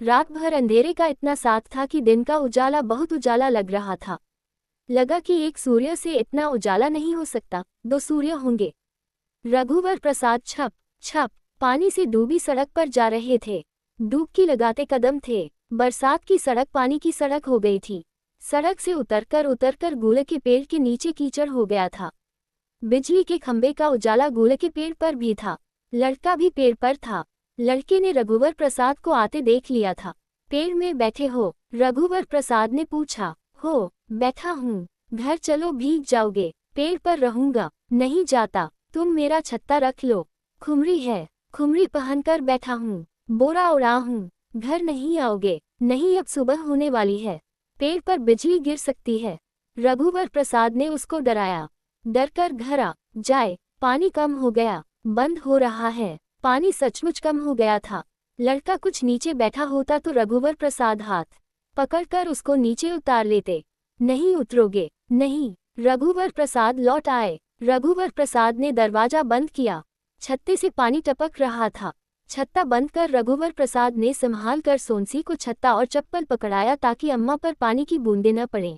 रात भर अंधेरे का इतना साथ था कि दिन का उजाला बहुत उजाला लग रहा था। लगा कि एक सूर्य से इतना उजाला नहीं हो सकता, 2 सूर्य होंगे। रघुवर प्रसाद छप छप पानी से डूबी सड़क पर जा रहे थे। डुबकी लगाते कदम थे। बरसात की सड़क पानी की सड़क हो गई थी। सड़क से उतरकर गूले के पेड़ के नीचे कीचड़ हो गया था। बिजली के खंभे का उजाला गूले के पेड़ पर भी था। लड़का भी पेड़ पर था। लड़के ने रघुवर प्रसाद को आते देख लिया था। पेड़ में बैठे हो? रघुवर प्रसाद ने पूछा। हो, बैठा हूँ। घर चलो, भीग जाओगे। पेड़ पर रहूंगा। नहीं जाता, तुम मेरा छत्ता रख लो। खुमरी है, खुमरी पहनकर बैठा हूँ। बोरा ओढ़ा हूँ। घर नहीं आओगे? नहीं, अब सुबह होने वाली है। पेड़ पर बिजली गिर सकती है। रघुवर प्रसाद ने उसको डराया। डरकर घर आ जाए, पानी कम हो गया, बंद हो रहा है। पानी सचमुच कम हो गया था। लड़का कुछ नीचे बैठा होता तो रघुवर प्रसाद हाथ पकड़कर उसको नीचे उतार लेते। नहीं उतरोगे? नहीं। रघुवर प्रसाद लौट आए। रघुवर प्रसाद ने दरवाजा बंद किया। छत्ते से पानी टपक रहा था। छत्ता बंद कर रघुवर प्रसाद ने संभाल कर सोनसी को छत्ता और चप्पल पकड़ाया ताकि अम्मा पर पानी की बूंदें न पड़ें।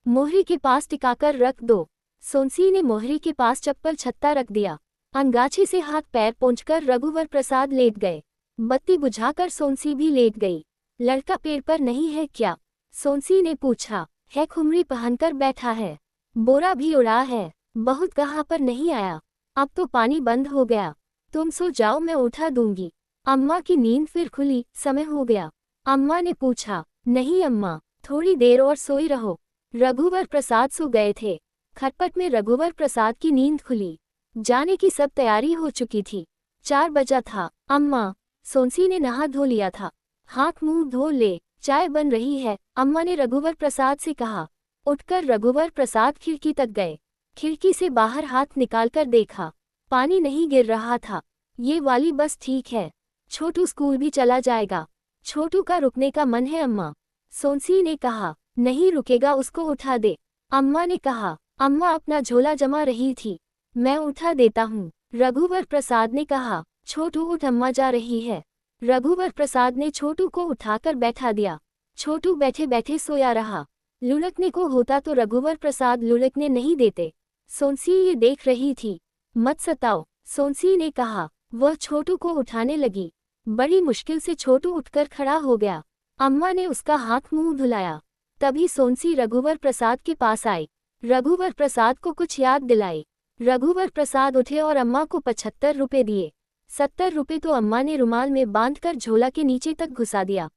मोहरी के पास टिकाकर रख दो। सोनसी ने मोहरी के पास चप्पल छत्ता रख दिया। अंगाछी से हाथ पैर पोंछकर रघुवर प्रसाद लेट गए। बत्ती बुझाकर सोनसी भी लेट गई। लड़का पेड़ पर नहीं है क्या? सोनसी ने पूछा। है, खुमरी पहनकर बैठा है। बोरा भी उड़ा है। बहुत कहा पर नहीं आया। अब तो पानी बंद हो गया। तुम सो जाओ, मैं उठा दूंगी। अम्मा की नींद फिर खुली। समय हो गया। अम्मा ने पूछा। नहीं अम्मा, थोड़ी देर और सोई रहो। रघुवर प्रसाद सो गए थे। खटपट में रघुवर प्रसाद की नींद खुली। जाने की सब तैयारी हो चुकी थी। 4 बजा था। अम्मा, सोनसी ने नहा धो लिया था। हाथ मुंह धो ले, चाय बन रही है, अम्मा ने रघुवर प्रसाद से कहा। उठकर रघुवर प्रसाद खिड़की तक गए। खिड़की से बाहर हाथ निकालकर देखा। पानी नहीं गिर रहा था। ये वाली बस ठीक है। छोटू स्कूल भी चला जाएगा। छोटू का रुकने का मन है अम्मा। सोनसी ने कहा। नहीं रुकेगा, उसको उठा दे। अम्मा ने कहा। अम्मा अपना झोला जमा रही थी। मैं उठा देता हूँ। रघुवर प्रसाद ने कहा। छोटू उठ, अम्मा जा रही है। रघुवर प्रसाद ने छोटू को उठाकर बैठा दिया। छोटू बैठे बैठे सोया रहा। लुढ़कने को होता तो रघुवर प्रसाद लुढ़कने नहीं देते। सोनसी ये देख रही थी। मत सताओ, सोनसी ने कहा। वह छोटू को उठाने लगी। बड़ी मुश्किल से छोटू उठकर खड़ा हो गया। अम्मा ने उसका हाथ मुंह धुलाया। तभी सोनसी रघुवर प्रसाद के पास आई। रघुवर प्रसाद को कुछ याद दिलाई। रघुवर प्रसाद उठे और अम्मा को 75 रुपए दिए। 70 रुपए तो अम्मा ने रुमाल में बांधकर झोला के नीचे तक घुसा दिया।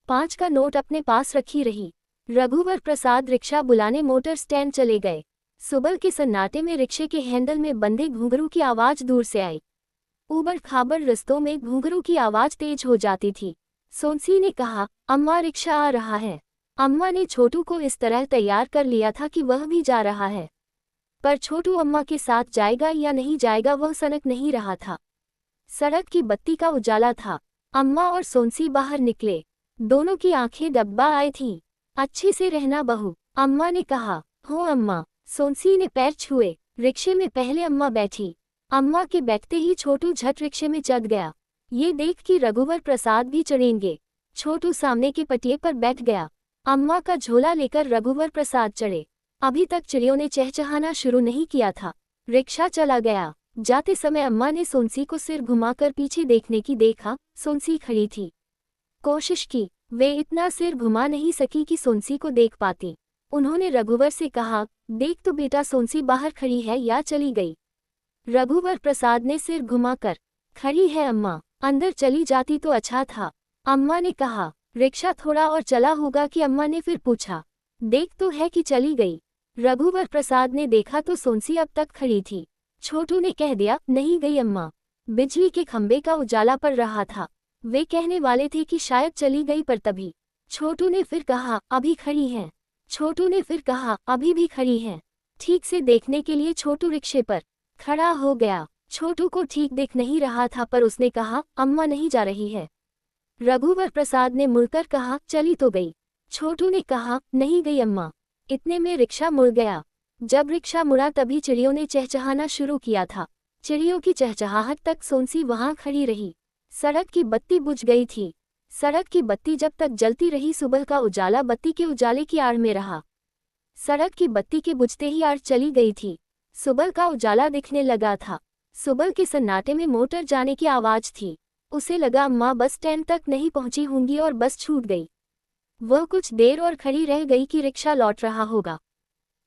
5 का नोट अपने पास रखी रही। रघुवर प्रसाद रिक्शा बुलाने मोटर स्टैंड चले गए। सुबह के सन्नाटे में रिक्शे के हैंडल में बंधे घुंघरू की आवाज दूर से आई। ऊबड़ खाबड़ रस्तों में घुंघरू की आवाज तेज हो जाती थी। सोनसी ने कहा। अम्मा, रिक्शा आ रहा है। अम्मा ने छोटू को इस तरह तैयार कर लिया था कि वह भी जा रहा है, पर छोटू अम्मा के साथ जाएगा या नहीं जाएगा वह सनक नहीं रहा था। सड़क की बत्ती का उजाला था। अम्मा और सोनसी बाहर निकले। दोनों की आंखें डब्बा आई थीं। अच्छे से रहना बहू, अम्मा ने कहा। हो अम्मा। सोनसी ने पैर छुए। रिक्शे में पहले अम्मा बैठी। अम्मा के बैठते ही छोटू झट रिक्शे में चढ़ गया। ये देख कि रघुवर प्रसाद भी चढ़ेंगे। छोटू सामने के पटिये पर बैठ गया। अम्मा का झोला लेकर रघुवर प्रसाद चढ़े। अभी तक चिड़ियों ने चहचहाना शुरू नहीं किया था। रिक्शा चला गया। जाते समय अम्मा ने सोनसी को सिर घुमाकर पीछे देखने की देखा। सोनसी खड़ी थी। कोशिश की, वे इतना सिर घुमा नहीं सकी कि सोनसी को देख पाती। उन्होंने रघुवर से कहा। देख तो बेटा, सोनसी बाहर खड़ी है या चली गई? रघुवर प्रसाद ने सिर घुमाकर। खड़ी है अम्मा, अंदर चली जाती तो अच्छा था, अम्मा ने कहा। रिक्शा थोड़ा और चला होगा कि अम्मा ने फिर पूछा। देख तो है कि चली गई। रघुवर प्रसाद ने देखा तो सोनसी अब तक खड़ी थी। छोटू ने कह दिया। नहीं गई अम्मा। बिजली के खंभे का उजाला पड़ रहा था। वे कहने वाले थे कि शायद चली गई, पर तभी छोटू ने फिर कहा। अभी खड़ी हैं। छोटू ने फिर कहा। अभी भी खड़ी हैं। ठीक से देखने के लिए छोटू रिक्शे पर खड़ा हो गया। छोटू को ठीक दिख नहीं रहा था, पर उसने कहा। अम्मा नहीं जा रही है। रघुवर प्रसाद ने मुड़कर कहा। चली तो गई। छोटू ने कहा। नहीं गई अम्मा। इतने में रिक्शा मुड़ गया। जब रिक्शा मुड़ा तभी चिड़ियों ने चहचहाना शुरू किया था। चिड़ियों की चहचहाहट तक सोनसी वहां खड़ी रही। सड़क की बत्ती बुझ गई थी। सड़क की बत्ती जब तक जलती रही, सुबह का उजाला बत्ती के उजाले की आड़ में रहा। सड़क की बत्ती के बुझते ही आड़ चली गई थी। सुबह का उजाला दिखने लगा था। सुबह के सन्नाटे में मोटर जाने की आवाज थी। उसे लगा अम्मा बस स्टैंड तक नहीं पहुंची होंगी और बस छूट गई। वह कुछ देर और खड़ी रह गई कि रिक्शा लौट रहा होगा,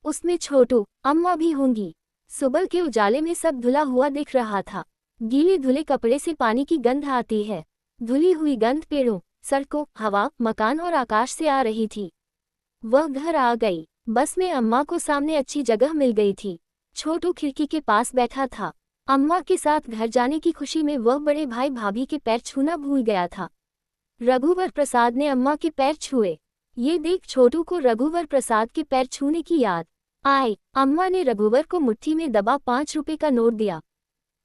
उसमें छोटू अम्मा भी होंगी। सुबह के उजाले में सब धुला हुआ दिख रहा था। गीले धुले कपड़े से पानी की गंध आती है। धुली हुई गंध पेड़ों, सड़कों, हवा, मकान और आकाश से आ रही थी। वह घर आ गई। बस में अम्मा को सामने अच्छी जगह मिल गई थी। छोटू खिड़की के पास बैठा था। अम्मा के साथ घर जाने की खुशी में वह बड़े भाई भाभी के पैर छूना भूल गया था। रघुवर प्रसाद ने अम्मा के पैर छुए। ये देख छोटू को रघुवर प्रसाद के पैर छूने की याद आई। अम्मा ने रघुवर को मुट्ठी में दबा 5 रुपए का नोट दिया।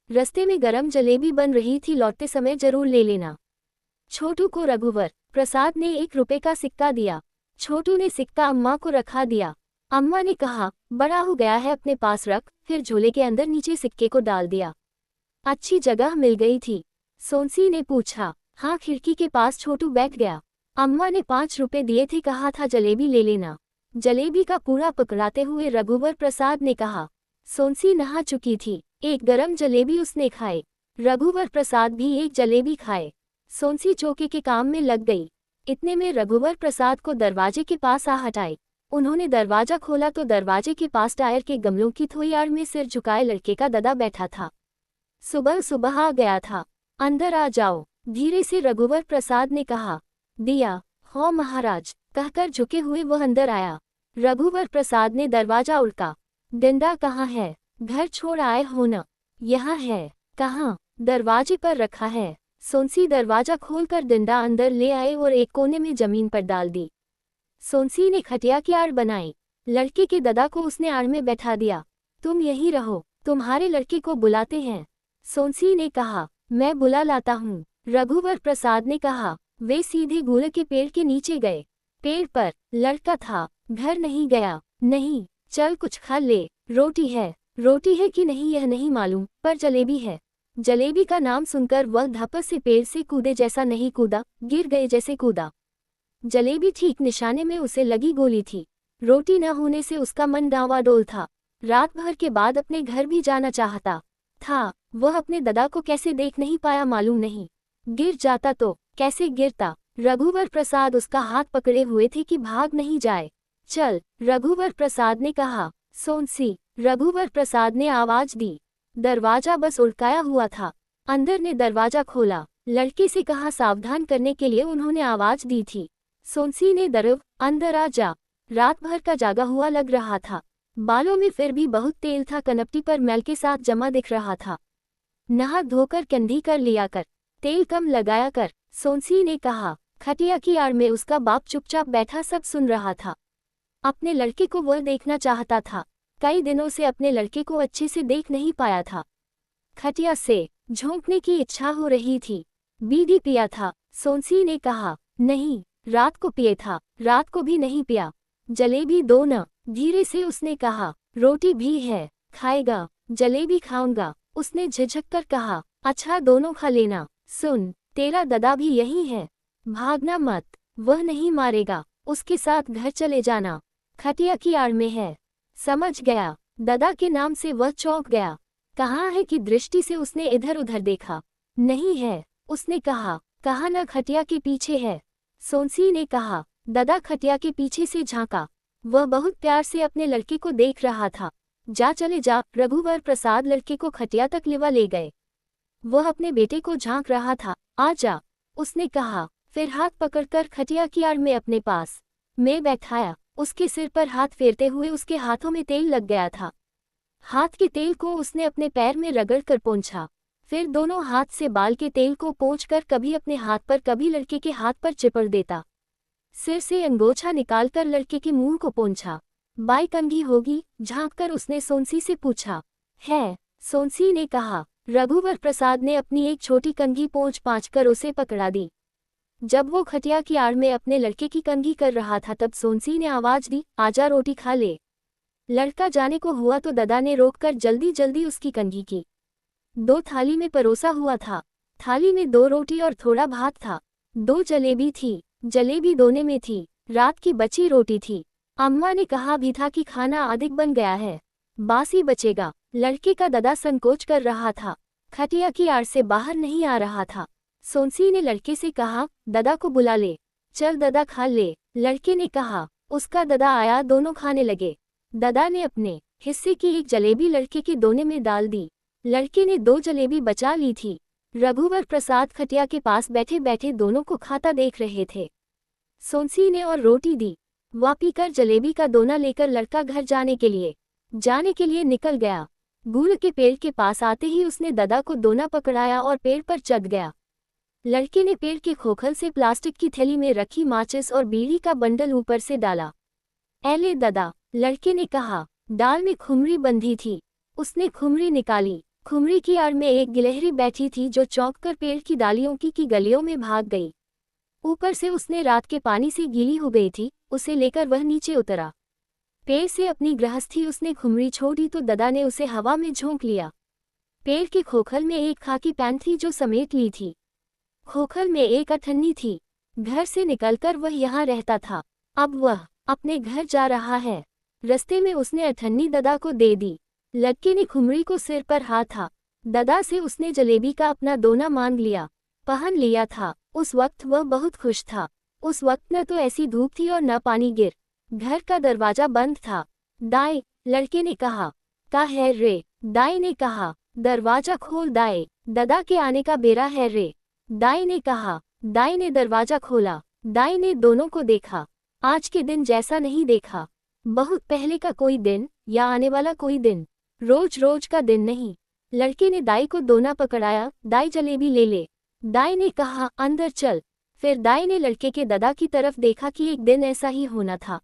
रस्ते में गरम जलेबी बन रही थी, लौटते समय जरूर ले लेना। छोटू को रघुवर प्रसाद ने 1 रुपए का सिक्का दिया। छोटू ने सिक्का अम्मा को रखा दिया। अम्मा ने कहा, बड़ा हो गया है, अपने पास रख। फिर झोले के अंदर नीचे सिक्के को डाल दिया। अच्छी जगह मिल गई थी? सोनसी ने पूछा। हाँ, खिड़की के पास छोटू बैठ गया। अम्मा ने 5 रुपए दिए थे, कहा था जलेबी ले लेना। जलेबी का पूरा पकड़ाते हुए रघुवर प्रसाद ने कहा। सोनसी नहा चुकी थी। एक गरम जलेबी उसने खाए। रघुवर प्रसाद भी एक जलेबी खाए। सोनसी चौके के काम में लग गई। इतने में रघुवर प्रसाद को दरवाजे के पास आहट आई। उन्होंने दरवाजा खोला तो दरवाजे के पास टायर के गमलों की थोई आड़ में सिर झुकाए लड़के का ददा बैठा था। सुबह सुबह आ गया था। अंदर आ जाओ, धीरे से रघुवर प्रसाद ने कहा। दिया हो महाराज, कहकर झुके हुए वह अंदर आया। रघुवर प्रसाद ने दरवाजा उड़का। डंडा कहाँ है? घर छोड़ आए हो न? यहाँ है। कहाँ? दरवाजे पर रखा है। सोनसी दरवाजा खोलकर डंडा अंदर ले आए और एक कोने में जमीन पर डाल दी। सोनसी ने खटिया की आड़ बनाई। लड़के के ददा को उसने आड़ में बैठा दिया। तुम यहीं रहो, तुम्हारे लड़के को बुलाते हैं। सोनसी ने कहा, मैं बुला लाता हूँ। रघुवर प्रसाद ने कहा। वे सीधे गूले के पेड़ के नीचे गए। पेड़ पर लड़का था, घर नहीं गया। नहीं, चल कुछ खा ले। रोटी है? रोटी है कि नहीं यह नहीं मालूम, पर जलेबी है। जलेबी का नाम सुनकर वह धपस से पेड़ से कूदे जैसा नहीं कूदा, गिर गए जैसे कूदा। जलेबी ठीक निशाने में उसे लगी गोली थी। रोटी न होने से उसका मन डावाडोल था। रात भर के बाद अपने घर भी जाना चाहता था। वह अपने ददा को कैसे देख नहीं पाया मालूम नहीं। गिर जाता तो कैसे गिरता? रघुवर प्रसाद उसका हाथ पकड़े हुए थे कि भाग नहीं जाए। चल, रघुवर प्रसाद ने कहा। सोनसी, रघुवर प्रसाद ने आवाज दी। दरवाजा बस उड़काया हुआ था। अंदर ने दरवाजा खोला। लड़के से कहा सावधान करने के लिए उन्होंने आवाज दी थी। सोनसी ने दरव, अंदर आ जा। रात भर का जागा हुआ लग रहा था। बालों में फिर भी बहुत तेल था, कनपटी पर मैल के साथ जमा दिख रहा था। नहा धोकर कंधी कर लिया कर, तेल कम लगाया कर। सोनसी ने कहा। खटिया की आड़ में उसका बाप चुपचाप बैठा सब सुन रहा था। अपने लड़के को वह देखना चाहता था। कई दिनों से अपने लड़के को अच्छे से देख नहीं पाया था। खटिया से झोंकने की इच्छा हो रही थी। बीड़ी पिया था? सोनसी ने कहा। नहीं, रात को पिए था। रात को भी नहीं पिया। जलेबी दो न, धीरे से उसने कहा। रोटी भी है, खाएगा? जलेबी खाऊंगा, उसने झिझक कर कहा। अच्छा, दोनों खा लेना। सुन, तेरा ददा भी यही है, भागना मत, वह नहीं मारेगा। उसके साथ घर चले जाना, खटिया की आड़ में है। समझ गया? ददा के नाम से वह चौंक गया। कहाँ है कि दृष्टि से उसने इधर उधर देखा। नहीं है, उसने कहा। कहाँ न, खटिया के पीछे है। सोनसी ने कहा। ददा खटिया के पीछे से झांका। वह बहुत प्यार से अपने लड़के को देख रहा था। जा चले जा। रघुवर प्रसाद लड़के को खटिया तक लिवा ले गए। वह अपने बेटे को झांक रहा था। आ जा, उसने कहा। फिर हाथ पकड़कर खटिया की आड़ में अपने पास में बैठाया। उसके सिर पर हाथ फेरते हुए उसके हाथों में तेल लग गया था। हाथ के तेल को उसने अपने पैर में रगड़ कर पोंछा। फिर दोनों हाथ से बाल के तेल को पोंछकर कभी अपने हाथ पर कभी लड़के के हाथ पर चिपड़ देता। सिर से अंगोछा निकालकर लड़के के मुंह को पोंछा। बाई कंघी होगी? झांककर उसने सोनसी से पूछा। है, सोनसी ने कहा। रघुवर प्रसाद ने अपनी एक छोटी कंघी पोंछ कर उसे पकड़ा दी। जब वो खटिया की आड़ में अपने लड़के की कंघी कर रहा था तब सोनसी ने आवाज दी, आजा रोटी खा ले। लड़का जाने को हुआ तो ददा ने रोककर जल्दी जल्दी उसकी कंघी की। 2 थाली में परोसा हुआ था। थाली में 2 रोटी और थोड़ा भात था। 2 जलेबी थी। जलेबी दोने में थी। रात की बची रोटी थी। अम्मा ने कहा भी था कि खाना अधिक बन गया है, बासी बचेगा। लड़के का दादा संकोच कर रहा था, खटिया की आड़ से बाहर नहीं आ रहा था। सोनसी ने लड़के से कहा, दादा को बुला ले, चल दादा खा ले। लड़के ने कहा। उसका दादा आया, दोनों खाने लगे। दादा ने अपने हिस्से की एक जलेबी लड़के के दोने में डाल दी। लड़के ने 2 जलेबी बचा ली थी। रघुवर प्रसाद खटिया के पास बैठे बैठे दोनों को खाता देख रहे थे। सोनसी ने और रोटी दी। वह पीकर जलेबी का दोना लेकर लड़का घर जाने के लिए निकल गया। गुड़ के पेड़ के पास आते ही उसने दादा को दोना पकड़ाया और पेड़ पर चढ़ गया। लड़के ने पेड़ के खोखल से प्लास्टिक की थैली में रखी माचिस और बीड़ी का बंडल ऊपर से डाला। ऐले दादा, लड़के ने कहा। डाल में खुमरी बंधी थी। उसने खुमरी निकाली। खुमरी की आड़ में एक गिलहरी बैठी थी जो चौंककर पेड़ की डालियों की गलियों में भाग गई। ऊपर से उसने रात के पानी से गीली हो गई थी, उसे लेकर वह नीचे उतरा। पेड़ से अपनी गृहस्थी उसने खुमरी छोड़ी तो दादा ने उसे हवा में झोंक लिया। पेड़ के खोखल में एक खाकी पैंट थी जो समेट ली थी। खोखल में एक अठन्नी थी। घर से निकलकर वह यहाँ रहता था। अब वह अपने घर जा रहा है। रस्ते में उसने अठन्नी दादा को दे दी। लड़के ने खुमरी को सिर पर हाथ था। दादा से उसने जलेबी का अपना दोना मांग लिया, पहन लिया था। उस वक्त वह बहुत खुश था। उस वक्त न तो ऐसी धूप थी और न पानी गिर। घर का दरवाजा बंद था। दाई, लड़के ने कहा। का है रे? दाई ने कहा। दरवाजा खोल दाई, दादा के आने का बेरा है रे। दाई ने कहा। दाई ने दरवाजा खोला। दाई ने दोनों को देखा। आज के दिन जैसा नहीं देखा। बहुत पहले का कोई दिन या आने वाला कोई दिन, रोज रोज का दिन नहीं। लड़के ने दाई को दोना पकड़ाया। दाई जलेबी ले ले। दाई ने कहा, अंदर चल। फिर दाई ने लड़के के दादा की तरफ देखा कि एक दिन ऐसा ही होना था।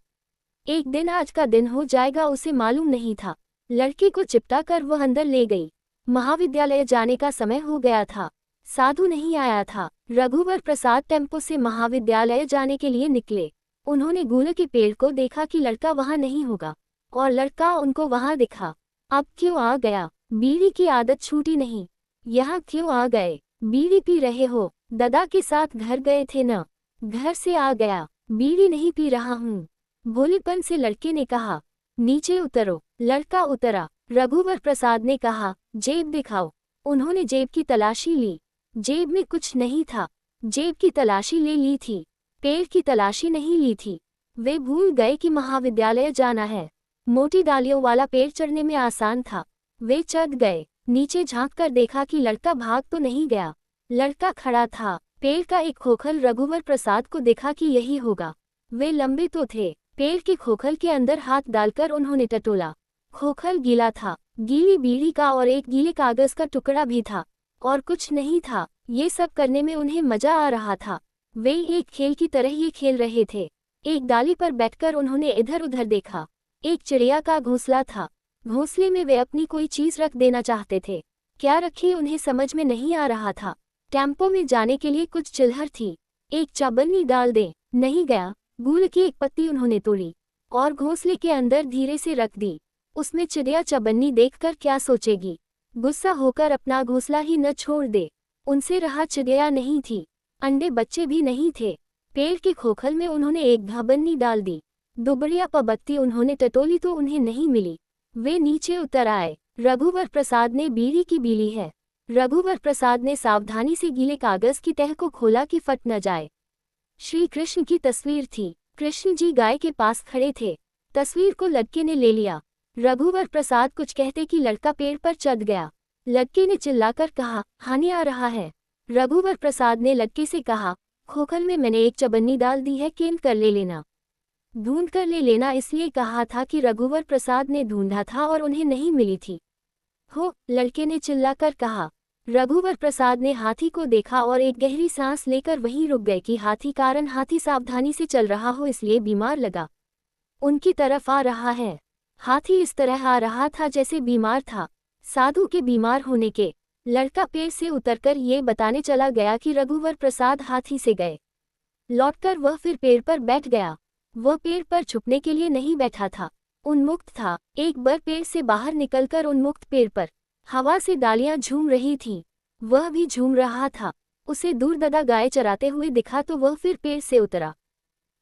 एक दिन आज का दिन हो जाएगा, उसे मालूम नहीं था। लड़के को चिपटा कर वह अंदर ले गई। महाविद्यालय जाने का समय हो गया था। साधु नहीं आया था। रघुवर प्रसाद टेम्पो से महाविद्यालय जाने के लिए निकले। उन्होंने गुल के पेड़ को देखा कि लड़का वहां नहीं होगा, और लड़का उनको वहां दिखा। अब क्यों आ गया? बीड़ी की आदत छूटी नहीं। यहाँ क्यों आ गए? बीड़ी पी रहे हो? दादा के साथ घर गए थे न? घर से आ गया। बीड़ी नहीं पी रहा हूँ, भोलेपन से लड़के ने कहा। नीचे उतरो। लड़का उतरा। रघुवर प्रसाद ने कहा, जेब दिखाओ। उन्होंने जेब की तलाशी ली। जेब में कुछ नहीं था। जेब की तलाशी ले ली थी, पेड़ की तलाशी नहीं ली थी। वे भूल गए कि महाविद्यालय जाना है। मोटी डालियों वाला पेड़ चढ़ने में आसान था। वे चढ़ गए। नीचे झांक कर देखा कि लड़का भाग तो नहीं गया। लड़का खड़ा था। पेड़ का एक खोखल रघुवर प्रसाद को देखा कि यही होगा। वे लंबे तो थे। पेड़ के खोखल के अंदर हाथ डालकर उन्होंने टटोला। खोखल गीला था। गीली बीड़ी का और एक गीले कागज का टुकड़ा भी था, और कुछ नहीं था। ये सब करने में उन्हें मजा आ रहा था। वे एक खेल की तरह ये खेल रहे थे। एक डाली पर बैठकर उन्होंने इधर उधर देखा। एक चिड़िया का घोंसला था। घोंसले में वे अपनी कोई चीज रख देना चाहते थे। क्या रखी उन्हें समझ में नहीं आ रहा था। टेम्पो में जाने के लिए कुछ चिल्हर थी। एक चबन्नी डाल दे, नहीं गया। गुल की एक पत्ती उन्होंने तोड़ी और घोंसले के अंदर धीरे से रख दी। उसमें चिड़िया चबन्नी देखकर क्या सोचेगी? गुस्सा होकर अपना घोंसला ही न छोड़ दे। उनसे रहा चिड़िया नहीं थी, अंडे बच्चे भी नहीं थे। पेड़ के खोखल में उन्होंने एक घाबन्नी डाल दी। दुबड़िया पबत्ती उन्होंने टटोली तो उन्हें नहीं मिली। वे नीचे उतर आए। रघुवर प्रसाद ने बीड़ी की बीली है। रघुवर प्रसाद ने सावधानी से गीले कागज की तह को खोला कि फट न जाए। श्री कृष्ण की तस्वीर थी। कृष्ण जी गाय के पास खड़े थे। तस्वीर को लड़के ने ले लिया। रघुवर प्रसाद कुछ कहते कि लड़का पेड़ पर चढ़ गया। लड़के ने चिल्लाकर कहा, हानि आ रहा है। रघुवर प्रसाद ने लड़के से कहा, खोखल में मैंने एक चबन्नी डाल दी है, केंद कर ले लेना। ढूंढ कर ले लेना इसलिए कहा था कि रघुवर प्रसाद ने ढूंढा था और उन्हें नहीं मिली थी। हो, लड़के ने चिल्लाकर कहा। रघुवर प्रसाद ने हाथी को देखा और एक गहरी सांस लेकर वहीं रुक गए कि हाथी सावधानी से चल रहा हो इसलिए बीमार लगा। उनकी तरफ आ रहा है। हाथी इस तरह आ रहा था जैसे बीमार था। साधु के बीमार होने के। लड़का पेड़ से उतरकर ये बताने चला गया कि रघुवर प्रसाद हाथी से गए। लौटकर वह फिर पेड़ पर बैठ गया। वह पेड़ पर छुपने के लिए नहीं बैठा था, उन्मुक्त था। एक बार पेड़ से बाहर निकलकर उन्मुक्त पेड़ पर हवा से डालियां झूम रही थीं। वह भी झूम रहा था। उसे दूर ददा गाय चराते हुए दिखा तो वह फिर पेड़ से उतरा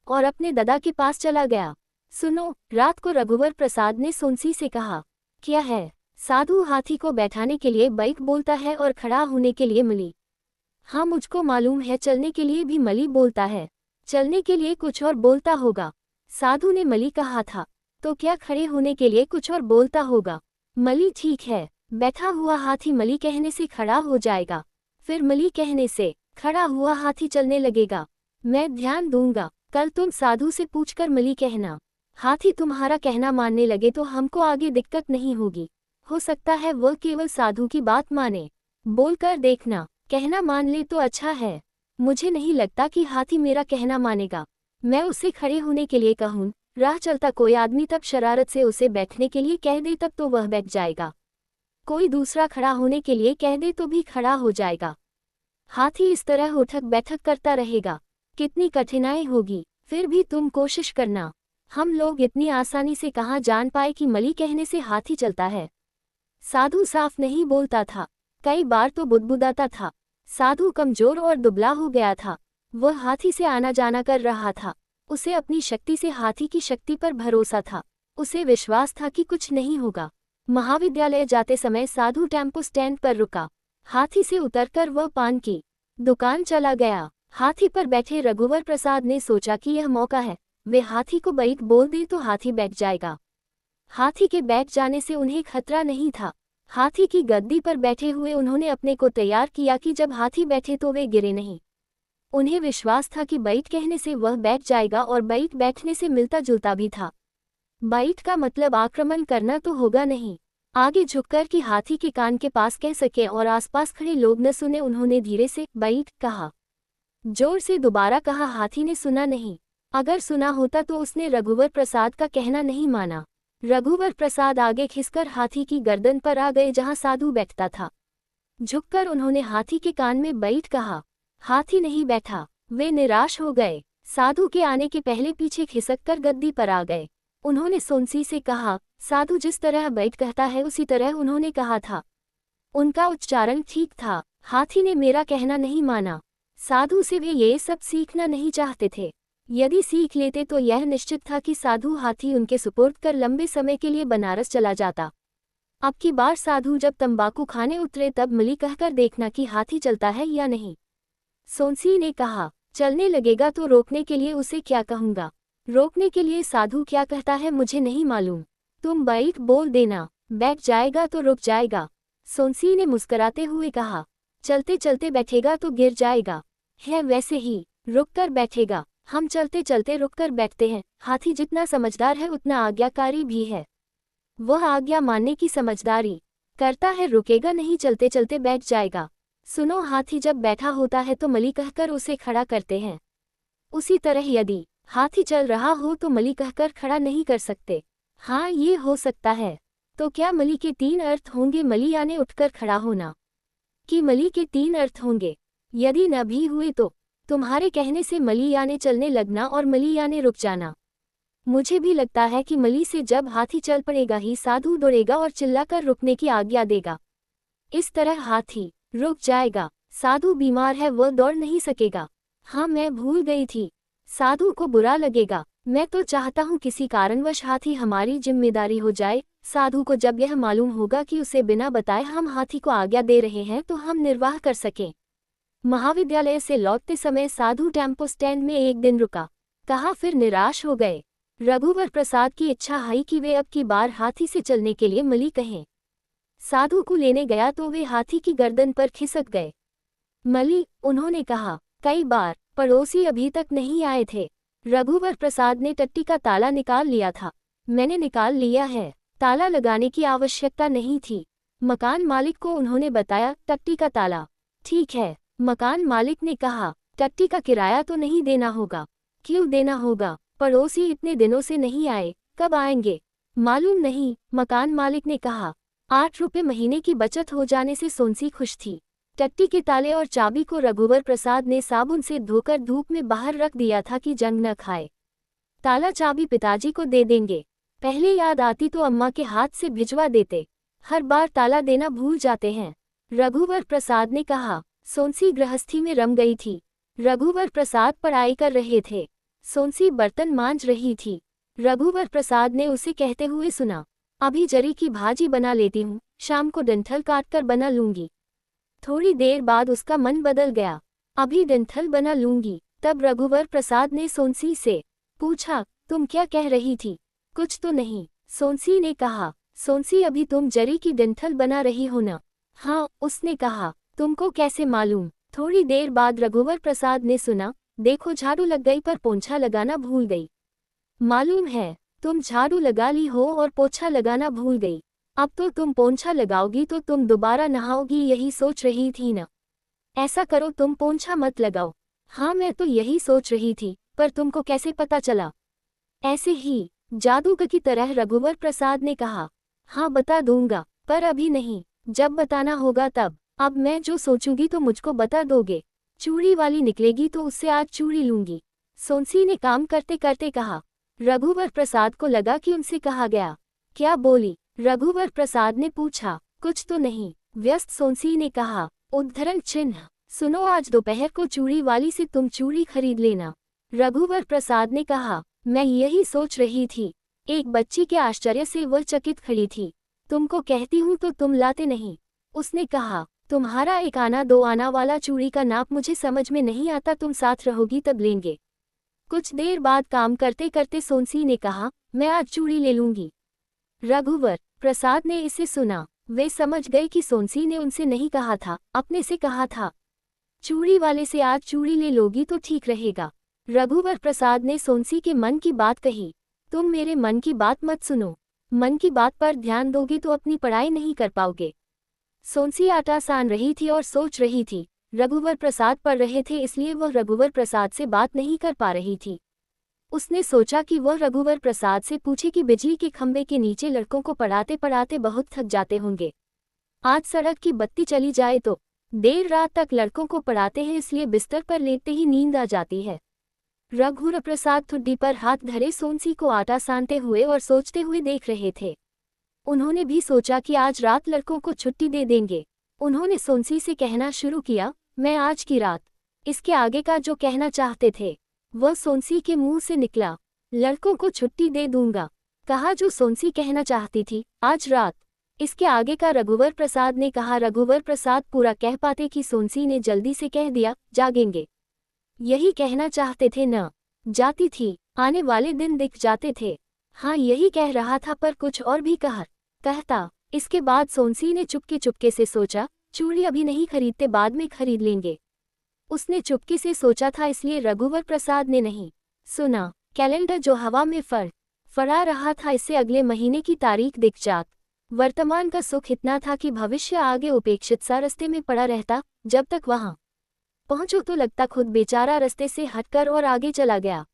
और अपने ददा के पास चला गया। सुनो, रात को रघुवर प्रसाद ने सोनसी से कहा। क्या है? साधु हाथी को बैठाने के लिए बाइक बोलता है और खड़ा होने के लिए मली। हाँ, मुझको मालूम है, चलने के लिए भी मली बोलता है, चलने के लिए कुछ और बोलता होगा। साधु ने मली कहा था, तो क्या खड़े होने के लिए कुछ और बोलता होगा? मली ठीक है, बैठा हुआ हाथी मली कहने से खड़ा हो जाएगा, फिर मली कहने से खड़ा हुआ हाथी चलने लगेगा। मैं ध्यान दूंगा, कल तुम साधु से पूछकर मली कहना। हाथी तुम्हारा कहना मानने लगे तो हमको आगे दिक्कत नहीं होगी। हो सकता है वह केवल साधु की बात माने। बोलकर देखना, कहना मान ले तो अच्छा है। मुझे नहीं लगता कि हाथी मेरा कहना मानेगा। मैं उसे खड़े होने के लिए कहूँ, राह चलता कोई आदमी तब शरारत से उसे बैठने के लिए कह दे तब तो वह बैठ जाएगा। कोई दूसरा खड़ा होने के लिए कह दे तो भी खड़ा हो जाएगा। हाथी इस तरह उठक बैठक करता रहेगा, कितनी कठिनाई होगी। फिर भी तुम कोशिश करना। हम लोग इतनी आसानी से कहाँ जान पाए कि मली कहने से हाथी चलता है। साधु साफ नहीं बोलता था, कई बार तो बुदबुदाता था। साधु कमजोर और दुबला हो गया था। वह हाथी से आना जाना कर रहा था। उसे अपनी शक्ति से हाथी की शक्ति पर भरोसा था। उसे विश्वास था कि कुछ नहीं होगा। महाविद्यालय जाते समय साधु टेम्पो स्टैंड पर रुका। हाथी से उतरकर वह पान की दुकान चला गया। हाथी पर बैठे रघुवर प्रसाद ने सोचा कि यह मौका है, वे हाथी को बैठ बोल दे तो हाथी बैठ जाएगा। हाथी के बैठ जाने से उन्हें खतरा नहीं था। हाथी की गद्दी पर बैठे हुए उन्होंने अपने को तैयार किया कि जब हाथी बैठे तो वे गिरे नहीं। उन्हें विश्वास था कि बैठ कहने से वह बैठ जाएगा और बैठ बैठने से मिलता जुलता भी था। बैठ का मतलब आक्रमण करना तो होगा नहीं। आगे झुककर कि हाथी के कान के पास कह सके और आसपास खड़े लोग न सुने, उन्होंने धीरे से बैठ कहा। जोर से दोबारा कहा, हाथी ने सुना नहीं। अगर सुना होता तो उसने रघुवर प्रसाद का कहना नहीं माना। रघुवर प्रसाद आगे खिसकर हाथी की गर्दन पर आ गए जहां साधु बैठता था। झुककर उन्होंने हाथी के कान में बैठ कहा। हाथी नहीं बैठा। वे निराश हो गए। साधु के आने के पहले पीछे खिसककर गद्दी पर आ गए। उन्होंने सोनसी से कहा, साधु जिस तरह बैठ कहता है उसी तरह उन्होंने कहा था। उनका उच्चारण ठीक था। हाथी ने मेरा कहना नहीं माना। साधु से वे ये सब सीखना नहीं चाहते थे। यदि सीख लेते तो यह निश्चित था कि साधु हाथी उनके सुपुर्द कर लंबे समय के लिए बनारस चला जाता। अब की बार साधु जब तंबाकू खाने उतरे तब मली कहकर देखना कि हाथी चलता है या नहीं। सोनसी ने कहा, चलने लगेगा तो रोकने के लिए उसे क्या कहूँगा? रोकने के लिए साधु क्या कहता है मुझे नहीं मालूम। तुम बैठ बोल देना, बैठ जाएगा तो रुक जाएगा। सोनसी ने मुस्कुराते हुए कहा, चलते चलते बैठेगा तो गिर जाएगा। है वैसे ही, रुककर बैठेगा। हम चलते चलते रुककर बैठते हैं। हाथी जितना समझदार है उतना आज्ञाकारी भी है। वह आज्ञा मानने की समझदारी करता है, रुकेगा नहीं, चलते चलते बैठ जाएगा। सुनो, हाथी जब बैठा होता है तो मली कहकर उसे खड़ा करते हैं। उसी तरह यदि हाथी चल रहा हो तो मली कहकर खड़ा नहीं कर सकते। हाँ, ये हो सकता है। तो क्या मली के 3 अर्थ होंगे? मली यानी उठकर खड़ा होना, कि मली के 3 अर्थ होंगे? यदि न भी हुए तो तुम्हारे कहने से मली यानी चलने लगना और मली यानी रुक जाना। मुझे भी लगता है कि मली से जब हाथी चल पड़ेगा ही साधु दौड़ेगा और चिल्लाकर रुकने की आज्ञा देगा। इस तरह हाथी रुक जाएगा। साधु बीमार है, वह दौड़ नहीं सकेगा। हाँ, मैं भूल गई थी। साधु को बुरा लगेगा। मैं तो चाहता हूँ किसी कारणवश हाथी हमारी जिम्मेदारी हो जाए। साधु को जब यह मालूम होगा कि उसे बिना बताए हम हाथी को आज्ञा दे रहे हैं तो हम निर्वाह कर सकें। महाविद्यालय से लौटते समय साधु टेम्पो स्टैंड में एक दिन रुका। कहा, फिर निराश हो गए। रघुवर प्रसाद की इच्छा है कि वे अब की बार हाथी से चलने के लिए मली कहें। साधु को लेने गया तो वे हाथी की गर्दन पर खिसक गए। मली, उन्होंने कहा, कई बार पड़ोसी अभी तक नहीं आए थे। रघुवर प्रसाद ने टट्टी का ताला निकाल लिया था। मैंने निकाल लिया है। ताला लगाने की आवश्यकता नहीं थी। मकान मालिक को उन्होंने बताया, टट्टी का ताला। ठीक है। मकान मालिक ने कहा, टट्टी का किराया तो नहीं देना होगा। क्यों देना होगा? पड़ोसी इतने दिनों से नहीं आए, कब आएंगे? मालूम नहीं। मकान मालिक ने कहा। 8 रुपये महीने की बचत हो जाने से सोनसी खुश थी। टट्टी के ताले और चाबी को रघुवर प्रसाद ने साबुन से धोकर धूप में बाहर रख दिया था कि जंग न खाए। ताला चाबी पिताजी को दे देंगे। पहले याद आती तो अम्मा के हाथ से भिजवा देते। हर बार ताला देना भूल जाते हैं। रघुवर प्रसाद ने कहा, सोनसी गृहस्थी में रम गई थी। रघुवर प्रसाद पढ़ाई कर रहे थे। सोनसी बर्तन मांज रही थी। रघुवर प्रसाद ने उसे कहते हुए सुना, अभी जरी की भाजी बना लेती हूँ, शाम को डंठल काट कर बना लूंगी। थोड़ी देर बाद उसका मन बदल गया, अभी डंठल बना लूंगी। तब रघुवर प्रसाद ने सोनसी से पूछा, तुम क्या कह रही थी? कुछ तो नहीं, सोनसी ने कहा। सोनसी, अभी तुम जरी की डंठल बना रही हो ना? हाँ, उसने कहा। तुमको कैसे मालूम? थोड़ी देर बाद रघुवर प्रसाद ने सुना, देखो झाड़ू लग गई पर पोंछा लगाना भूल गई। मालूम है, तुम झाड़ू लगा ली हो और पोंछा लगाना भूल गई। अब तो तुम पोंछा लगाओगी तो तुम दोबारा नहाओगी, यही सोच रही थी ना? ऐसा करो, तुम पोंछा मत लगाओ। हाँ, मैं तो यही सोच रही थी, पर तुमको कैसे पता चला? ऐसे ही, जादूगर की तरह, रघुवर प्रसाद ने कहा। हाँ, बता दूंगा, पर अभी नहीं, जब बताना होगा तब। अब मैं जो सोचूंगी तो मुझको बता दोगे। चूड़ी वाली निकलेगी तो उससे आज चूड़ी लूंगी, सोनसी ने काम करते करते कहा। रघुवर प्रसाद को लगा कि उनसे कहा गया। क्या बोली? रघुवर प्रसाद ने पूछा। कुछ तो नहीं, व्यस्त सोनसी ने कहा। उद्धरण चिन्ह, सुनो, आज दोपहर को चूड़ी वाली से तुम चूड़ी खरीद लेना। रघुवर प्रसाद ने कहा, मैं यही सोच रही थी। एक बच्ची के आश्चर्य से वह चकित खड़ी थी। तुमको कहती हूँ तो तुम लाते नहीं। उसने कहा, तुम्हारा 1 आना 2 आना वाला चूड़ी का नाप मुझे समझ में नहीं आता, तुम साथ रहोगी तब लेंगे। कुछ देर बाद काम करते करते सोनसी ने कहा, मैं आज चूड़ी ले लूंगी। रघुवर प्रसाद ने इसे सुना। वे समझ गए कि सोनसी ने उनसे नहीं कहा था, अपने से कहा था। चूड़ी वाले से आज चूड़ी ले लोगी तो ठीक रहेगा। रघुवर प्रसाद ने सोनसी के मन की बात कही। तुम मेरे मन की बात मत सुनो, मन की बात पर ध्यान दोगे तो अपनी पढ़ाई नहीं कर पाओगे। सोनसी आटा सान रही थी और सोच रही थी। रघुवर प्रसाद पढ़ रहे थे, इसलिए वह रघुवर प्रसाद से बात नहीं कर पा रही थी। उसने सोचा कि वह रघुवर प्रसाद से पूछे कि बिजली के खंभे के नीचे लड़कों को पढ़ाते पढ़ाते बहुत थक जाते होंगे। आज सड़क की बत्ती चली जाए तो देर रात तक लड़कों को पढ़ाते हैं, इसलिए बिस्तर पर लेटते ही नींद आ जाती है। रघुवर प्रसाद ठुड्डी पर हाथ धरे सोनसी को आटा सानते हुए और सोचते हुए देख रहे थे। उन्होंने भी सोचा कि आज रात लड़कों को छुट्टी दे देंगे। उन्होंने सोनसी से कहना शुरू किया, मैं आज की रात। इसके आगे का जो कहना चाहते थे वह सोनसी के मुंह से निकला, लड़कों को छुट्टी दे दूंगा। कहा जो सोनसी कहना चाहती थी, आज रात। इसके आगे का रघुवर प्रसाद ने कहा। रघुवर प्रसाद पूरा कह पाते कि सोनसी ने जल्दी से कह दिया, जागेंगे। यही कहना चाहते थे न? जाती थी, आने वाले दिन दिख जाते थे। हाँ, यही कह रहा था, पर कुछ और भी कहता। इसके बाद सोनसी ने चुपके चुपके से सोचा, चूड़ी अभी नहीं खरीदते, बाद में खरीद लेंगे। उसने चुपके से सोचा था, इसलिए रघुवर प्रसाद ने नहीं सुना। कैलेंडर जो हवा में फड़ा रहा था, इससे अगले महीने की तारीख दिख जात। वर्तमान का सुख इतना था कि भविष्य आगे उपेक्षित सा रास्ते में पड़ा रहता। जब तक वहां पहुंचो तो लगता खुद बेचारा रास्ते से हटकर और आगे चला गया।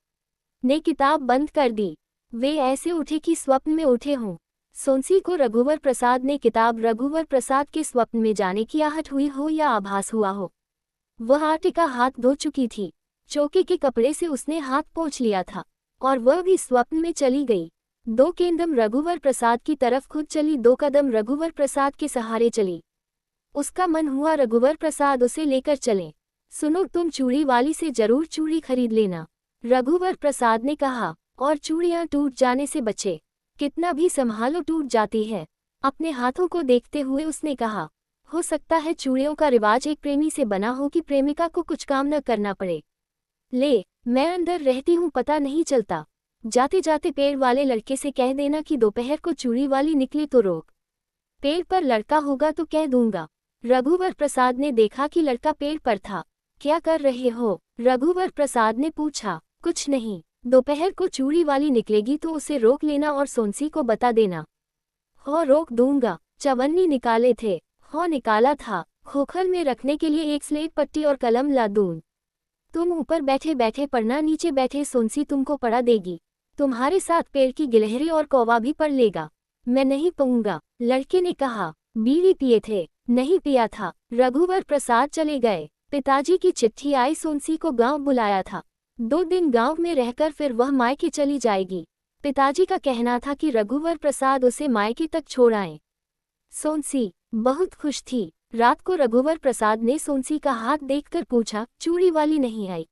ने किताब बंद कर दी। वे ऐसे उठे कि स्वप्न में उठे हों। सोनसी को रघुवर प्रसाद ने किताब रघुवर प्रसाद के स्वप्न में जाने की आहट हुई हो या आभास हुआ हो। वह आटे का हाथ धो चुकी थी। चौके के कपड़े से उसने हाथ पोंछ लिया था और वह भी स्वप्न में चली गई। 2 कदम रघुवर प्रसाद की तरफ खुद चली, 2 कदम रघुवर प्रसाद के सहारे चली। उसका मन हुआ रघुवर प्रसाद उसे लेकर चले। सुनो, तुम चूड़ी वाली से जरूर चूड़ी खरीद लेना, रघुवर प्रसाद ने कहा। और चूड़ियां टूट जाने से बचे, कितना भी संभालो टूट जाती है। अपने हाथों को देखते हुए उसने कहा, हो सकता है चूड़ियों का रिवाज एक प्रेमी से बना हो कि प्रेमिका को कुछ काम न करना पड़े। ले, मैं अंदर रहती हूँ, पता नहीं चलता। जाते जाते पेड़ वाले लड़के से कह देना कि दोपहर को चूड़ी वाली निकले तो रोक। पेड़ पर लड़का होगा तो कह दूंगा। रघुवर प्रसाद ने देखा कि लड़का पेड़ पर था। क्या कर रहे हो? रघुवर प्रसाद ने पूछा। कुछ नहीं, दोपहर को चूड़ी वाली निकलेगी तो उसे रोक लेना और सोनसी को बता देना। हो, रोक दूंगा। चवन्नी निकाले थे? हो, निकाला था। खोखल में रखने के लिए एक स्लेट पट्टी और कलम ला दूं? तुम ऊपर बैठे बैठे पढ़ना, नीचे बैठे सोनसी तुमको पढ़ा देगी। तुम्हारे साथ पेड़ की गिलहरी और कौवा भी पढ़ लेगा। मैं नहीं पढ़ूंगा, लड़के ने कहा। बीड़ी पिए थे? नहीं पिया था। रघुवर प्रसाद चले गए। पिताजी की चिट्ठी आई, सोनसी को गांव बुलाया था। 2 दिन गांव में रहकर फिर वह मायके चली जाएगी। पिताजी का कहना था कि रघुवर प्रसाद उसे मायके तक छोड़ आए। सोनसी बहुत खुश थी। रात को रघुवर प्रसाद ने सोंसी का हाथ देखकर पूछा, चूड़ी वाली नहीं आई?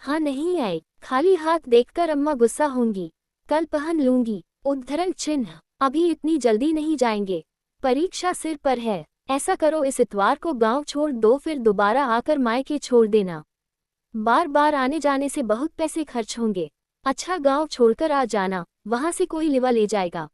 हाँ नहीं आई, खाली हाथ देखकर अम्मा गुस्सा होंगी, कल पहन लूंगी। उद्धरण चिन्ह, अभी इतनी जल्दी नहीं जाएंगे, परीक्षा सिर पर है। ऐसा करो, इस इतवार को गांव छोड़ दो, फिर दोबारा आकर मायके छोड़ देना। बार बार आने जाने से बहुत पैसे खर्च होंगे। अच्छा, गांव छोड़कर आ जाना, वहां से कोई लिवा ले जाएगा।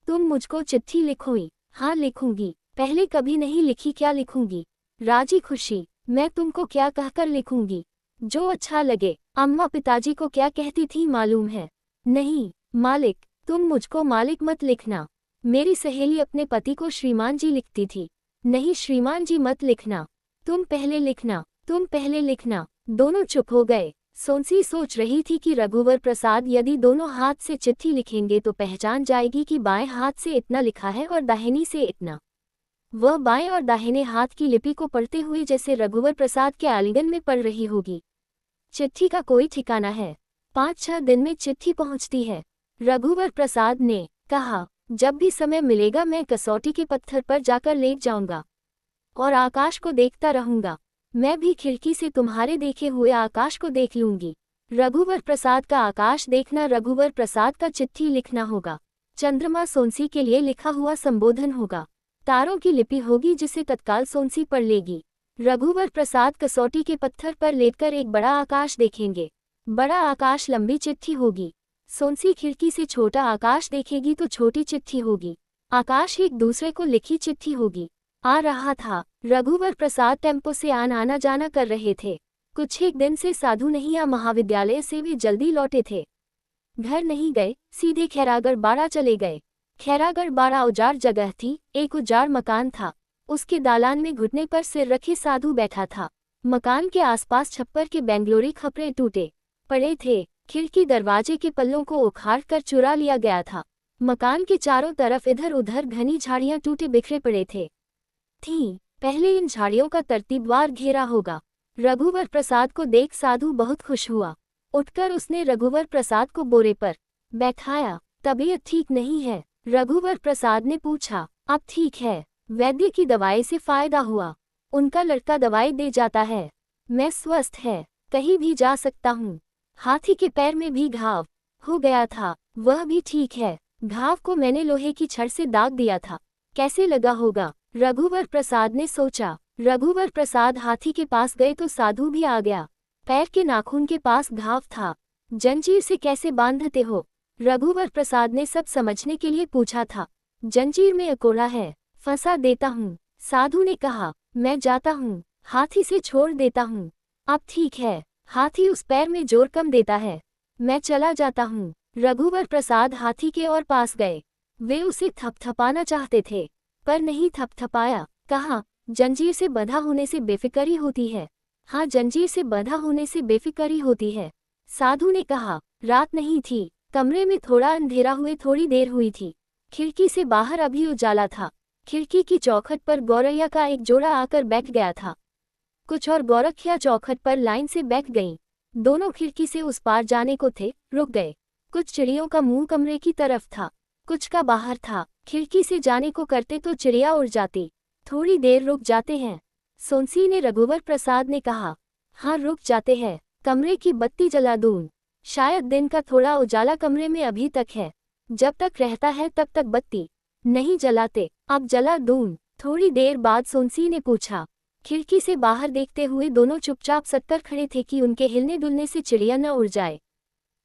तुम मुझको चिट्ठी लिखोई? हाँ लिखूंगी, पहले कभी नहीं लिखी, क्या लिखूंगी? राजी खुशी। मैं तुमको क्या कहकर लिखूंगी? जो अच्छा लगे। अम्मा पिताजी को क्या कहती थी मालूम है? नहीं मालिक। तुम मुझको मालिक मत लिखना। मेरी सहेली अपने पति को श्रीमान जी लिखती थी। नहीं श्रीमान जी मत लिखना, तुम पहले लिखना, तुम पहले लिखना। दोनों चुप हो गए। सोंसी सोच रही थी कि रघुवर प्रसाद यदि दोनों हाथ से चिट्ठी लिखेंगे तो पहचान जाएगी कि बाएं हाथ से इतना लिखा है और दाहिनी से इतना। वह बाएं और दाहिने हाथ की लिपि को पढ़ते हुए जैसे रघुवर प्रसाद के आलिंगन में पढ़ रही होगी। चिट्ठी का कोई ठिकाना है, 5-6 दिन में चिट्ठी पहुंचती है। रघुवर प्रसाद ने कहा, जब भी समय मिलेगा मैं कसौटी के पत्थर पर जाकर लेट जाऊंगा और आकाश को देखता रहूंगा। मैं भी खिड़की से तुम्हारे देखे हुए आकाश को देख लूंगी। रघुवर प्रसाद का आकाश देखना रघुवर प्रसाद का चिट्ठी लिखना होगा। चंद्रमा सोंसी के लिए लिखा हुआ संबोधन होगा। तारों की लिपि होगी जिसे तत्काल सोंसी पढ़ लेगी। रघुवर प्रसाद कसौटी के पत्थर पर लेटकर एक बड़ा आकाश देखेंगे। बड़ा आकाश लंबी चिट्ठी होगी। सोंसी खिड़की से छोटा आकाश देखेगी तो छोटी चिट्ठी होगी। आकाश एक दूसरे को लिखी चिट्ठी होगी। आ रहा था। रघुवर प्रसाद टेम्पो से आना जाना कर रहे थे। कुछ एक दिन से साधु नहीं या महाविद्यालय से वे जल्दी लौटे थे। घर नहीं गए, सीधे खैरागढ़ बाड़ा चले गए। खैरागढ़ बाड़ा उजाड़ जगह थी, एक उजाड़ मकान था। उसके दालान में घुटने पर सिर रखे साधु बैठा था। मकान के आसपास छप्पर के बेंगलोरी खपरे टूटे पड़े थे। खिड़की दरवाजे के पल्लों को उखाड़ कर चुरा लिया गया था। मकान के चारों तरफ इधर उधर घनी झाड़ियां टूटे बिखरे पड़े थे। पहले इन झाड़ियों का तरतीबवार घेरा होगा। रघुवर प्रसाद को देख साधु बहुत खुश हुआ। उठकर उसने रघुवर प्रसाद को बोरे पर बैठाया। तबीयत ठीक नहीं है? रघुवर प्रसाद ने पूछा। अब ठीक है, वैद्य की दवाई से फायदा हुआ। उनका लड़का दवाई दे जाता है। मैं स्वस्थ है, कहीं भी जा सकता हूँ। हाथी के पैर में भी घाव हो गया था, वह भी ठीक है। घाव को मैंने लोहे की छड़ से दाग दिया था, कैसे लगा होगा? रघुवर प्रसाद ने सोचा। रघुवर प्रसाद हाथी के पास गए तो साधु भी आ गया। पैर के नाखून के पास घाव था। जंजीर से कैसे बांधते हो? रघुवर प्रसाद ने सब समझने के लिए पूछा था। जंजीर में अकोड़ा है, फंसा देता हूँ। साधु ने कहा, मैं जाता हूँ, हाथी से छोड़ देता हूँ। अब ठीक है, हाथी उस पैर में जोर कम देता है, मैं चला जाता हूँ। रघुवर प्रसाद हाथी के और पास गए। वे उसे थपथपाना चाहते थे पर नहीं थपथपाया। कहा, जंजीर से बंधा होने से बेफिक्री होती है। हाँ, जंजीर से बंधा होने से बेफिक्री होती है। साधु ने कहा, रात नहीं थी, कमरे में थोड़ा अंधेरा हुए थोड़ी देर हुई थी। खिड़की से बाहर अभी उजाला था। खिड़की की चौखट पर गौरैया का एक जोड़ा आकर बैठ गया था। कुछ और गौरखिया चौखट पर लाइन से बैठ गईं। दोनों खिड़की से उस पार जाने को थे, रुक गए। कुछ चिड़ियों का मुंह कमरे की तरफ था, कुछ का बाहर था। खिड़की से जाने को करते तो चिड़िया उड़ जाती। थोड़ी देर रुक जाते हैं, सोंसी ने रघुवर प्रसाद ने कहा। हाँ रुक जाते हैं, कमरे की बत्ती जला दूं। शायद दिन का थोड़ा उजाला कमरे में अभी तक है। जब तक रहता है तब तक बत्ती नहीं जलाते, अब जला दूं। थोड़ी देर बाद सोंसी ने पूछा। खिड़की से बाहर देखते हुए दोनों चुपचाप सटकर खड़े थे कि उनके हिलने डुलने से चिड़िया न उड़ जाए।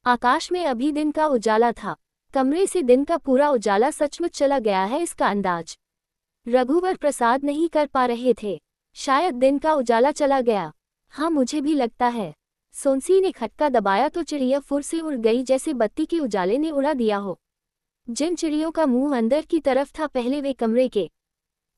आकाश में अभी दिन का उजाला था। कमरे से दिन का पूरा उजाला सचमुच चला गया है इसका अंदाज रघुवर प्रसाद नहीं कर पा रहे थे। शायद दिन का उजाला चला गया। हाँ मुझे भी लगता है। सोंसी ने खटका दबाया तो चिड़िया फुर से उड़ गई जैसे बत्ती के उजाले ने उड़ा दिया हो। जिन चिड़ियों का मुंह अंदर की तरफ था पहले वे कमरे के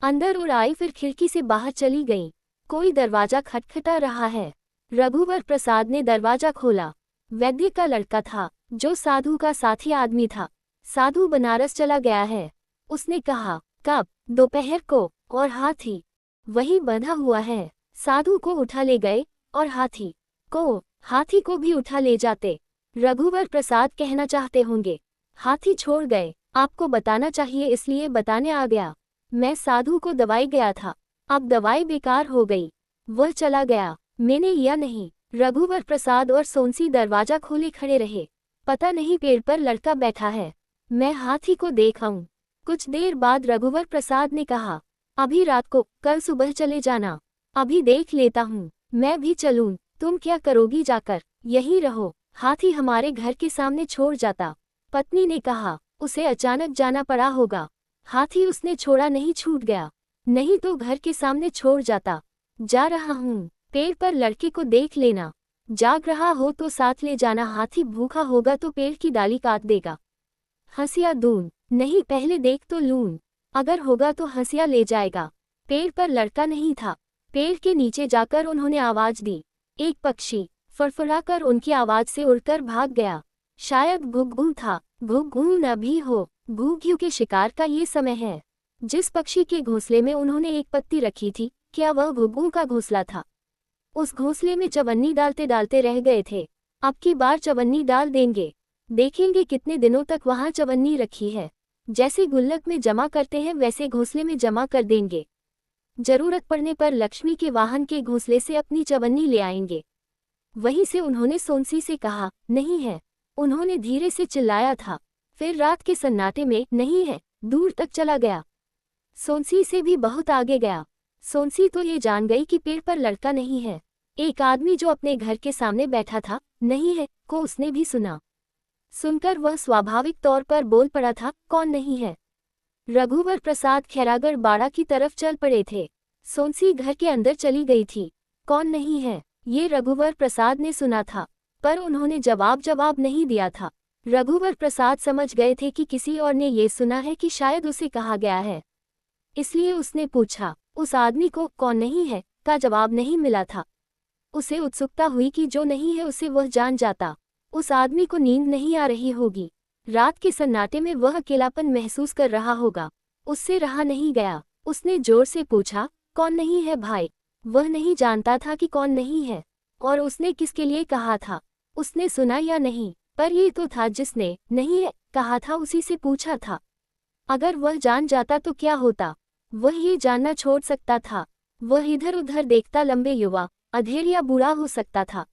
अंदर उड़ आई, फिर खिड़की से बाहर चली गईं। कोई दरवाजा खटखटा रहा है। रघुवर प्रसाद ने दरवाजा खोला। वैद्य का लड़का था जो साधु का साथी आदमी था। साधु बनारस चला गया है, उसने कहा। कब? दोपहर को। और हाथी वही बंधा हुआ है। साधु को उठा ले गए और हाथी को भी उठा ले जाते। रघुवर प्रसाद कहना चाहते होंगे, हाथी छोड़ गए, आपको बताना चाहिए इसलिए बताने आ गया। मैं साधु को दवाई गया था, अब दवाई बेकार हो गई। वह चला गया। मैंने या नहीं। रघुवर प्रसाद और सोनसी दरवाजा खोले खड़े रहे। पता नहीं पेड़ पर लड़का बैठा है, मैं हाथी को देख आऊं। कुछ देर बाद रघुवर प्रसाद ने कहा, अभी रात को, कल सुबह चले जाना। अभी देख लेता हूँ। मैं भी चलूं। तुम क्या करोगी जाकर? यहीं रहो। हाथी हमारे घर के सामने छोड़ जाता। पत्नी ने कहा, उसे अचानक जाना पड़ा होगा। हाथी उसने छोड़ा नहीं, छूट गया। नहीं तो घर के सामने छोड़ जाता। जा रहा हूँ। पेड़ पर लड़के को देख लेना। जाग रहा हो तो साथ ले जाना। हाथी भूखा होगा तो पेड़ की डाली काट देगा। हंसिया दून। नहीं, पहले देख तो लूं। अगर होगा तो हंसिया ले जाएगा। पेड़ पर लड़का नहीं था। पेड़ के नीचे जाकर उन्होंने आवाज दी। एक पक्षी फड़फड़ाकर उनकी आवाज से उड़कर भाग गया। शायद घुघू था। घुघू न भी हो, घुघू के शिकार का ये समय है। जिस पक्षी के घोंसले में उन्होंने एक पत्ती रखी थी, क्या वह घुघू का घोंसला था? उस घोंसले में चवन्नी डालते डालते रह गए थे। अब की बार चवन्नी डाल देंगे। देखेंगे कितने दिनों तक वहां चवन्नी रखी है। जैसे गुल्लक में जमा करते हैं वैसे घोंसले में जमा कर देंगे। जरूरत पड़ने पर लक्ष्मी के वाहन के घोंसले से अपनी चवन्नी ले आएंगे। वहीं से उन्होंने सोनसी से कहा, नहीं है। उन्होंने धीरे से चिल्लाया था। फिर रात के सन्नाटे में नहीं है, दूर तक चला गया। सोनसी से भी बहुत आगे गया। सोनसी तो ये जान गई कि पेड़ पर लड़का नहीं है। एक आदमी जो अपने घर के सामने बैठा था, नहीं है, को उसने भी सुना। सुनकर वह स्वाभाविक तौर पर बोल पड़ा था, कौन नहीं है? रघुवर प्रसाद खैरागढ़ बाड़ा की तरफ चल पड़े थे। सोनसी घर के अंदर चली गई थी। कौन नहीं है, ये रघुवर प्रसाद ने सुना था, पर उन्होंने जवाब नहीं दिया था। रघुवर प्रसाद समझ गए थे कि किसी और ने ये सुना है कि शायद उसे कहा गया है। इसलिए उसने पूछा। उस आदमी को कौन नहीं है का जवाब नहीं मिला था। उसे उत्सुकता हुई कि जो नहीं है उसे वह जान जाता। उस आदमी को नींद नहीं आ रही होगी। रात के सन्नाटे में वह अकेलापन महसूस कर रहा होगा। उससे रहा नहीं गया। उसने जोर से पूछा, कौन नहीं है भाई? वह नहीं जानता था कि कौन नहीं है और उसने किसके लिए कहा था। उसने सुना या नहीं, पर ये तो था जिसने नहीं है कहा था उसी से पूछा था। अगर वह जान जाता तो क्या होता? वह ये जानना छोड़ सकता था। वह इधर उधर देखता लंबे युवा, अधेड़ या बूढ़ा हो सकता था।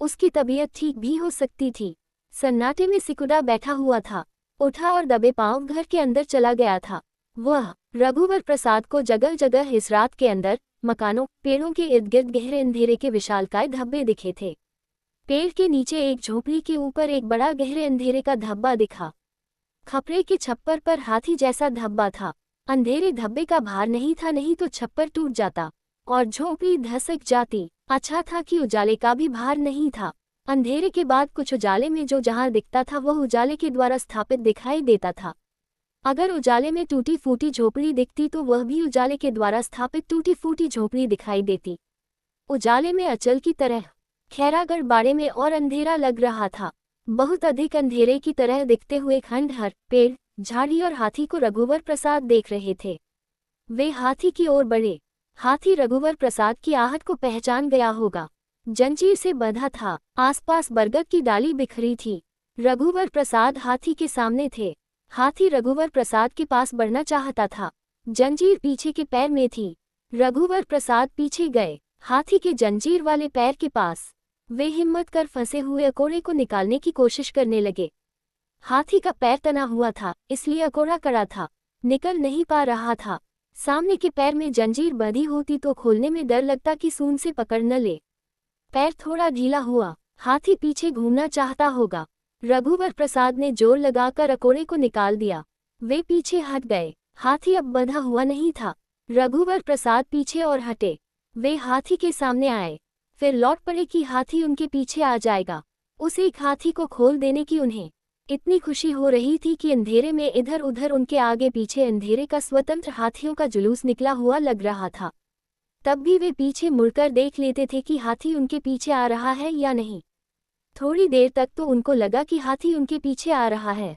उसकी तबीयत ठीक भी हो सकती थी। सन्नाटे में सिकुड़ा बैठा हुआ था। उठा और दबे पांव घर के अंदर चला गया था। वह रघुवर प्रसाद को जगह जगह इस रात के अंदर मकानों, पेड़ों के इर्द गिर्द गहरे अंधेरे के विशालकाय धब्बे दिखे थे। पेड़ के नीचे एक झोपड़ी के ऊपर एक बड़ा गहरे अंधेरे का धब्बा दिखा। खपरे के छप्पर पर हाथी जैसा धब्बा था। अंधेरे धब्बे का भार नहीं था, नहीं तो छप्पर टूट जाता और झोपड़ी धसक जाती। अच्छा था कि उजाले का भी भार नहीं था। अंधेरे के बाद कुछ उजाले में जो जहां दिखता था वह उजाले के द्वारा स्थापित दिखाई देता था। अगर उजाले में टूटी फूटी झोपड़ी दिखती तो वह भी उजाले के द्वारा स्थापित टूटी फूटी झोपड़ी दिखाई देती। उजाले में अचल की तरह खैरागढ़ बाड़े में और अंधेरा लग रहा था। बहुत अधिक अंधेरे की तरह दिखते हुए खंडहर, पेड़, झाड़ी और हाथी को रघुवर प्रसाद देख रहे थे। वे हाथी की ओर बढ़े। हाथी रघुवर प्रसाद की आहट को पहचान गया होगा। जंजीर से बंधा था। आसपास बरगद की डाली बिखरी थी। रघुवर प्रसाद हाथी के सामने थे। हाथी रघुवर प्रसाद के पास बढ़ना चाहता था। जंजीर पीछे के पैर में थी। रघुवर प्रसाद पीछे गए, हाथी के जंजीर वाले पैर के पास। वे हिम्मत कर फंसे हुए अकोड़े को निकालने की कोशिश करने लगे। हाथी का पैर तना हुआ था, इसलिए अकोड़ा कड़ा था, निकल नहीं पा रहा था। सामने के पैर में जंजीर बंधी होती तो खोलने में डर लगता कि सूंड से पकड़ न ले। पैर थोड़ा ढीला हुआ। हाथी पीछे घूमना चाहता होगा। रघुवर प्रसाद ने जोर लगाकर अकोड़े को निकाल दिया। वे पीछे हट गए। हाथी अब बंधा हुआ नहीं था। रघुवर प्रसाद पीछे और हटे। वे हाथी के सामने आए, फिर लौट पड़े कि हाथी उनके पीछे आ जाएगा। उस एक हाथी को खोल देने की उन्हें इतनी खुशी हो रही थी कि अंधेरे में इधर उधर उनके आगे पीछे अंधेरे का स्वतंत्र हाथियों का जुलूस निकला हुआ लग रहा था। तब भी वे पीछे मुड़कर देख लेते थे कि हाथी उनके पीछे आ रहा है या नहीं। थोड़ी देर तक तो उनको लगा कि हाथी उनके पीछे आ रहा है।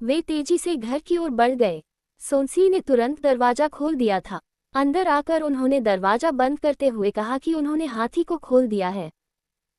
वे तेजी से घर की ओर बढ़ गए। सोनसी ने तुरंत दरवाजा खोल दिया था। अंदर आकर उन्होंने दरवाजा बंद करते हुए कहा कि उन्होंने हाथी को खोल दिया है।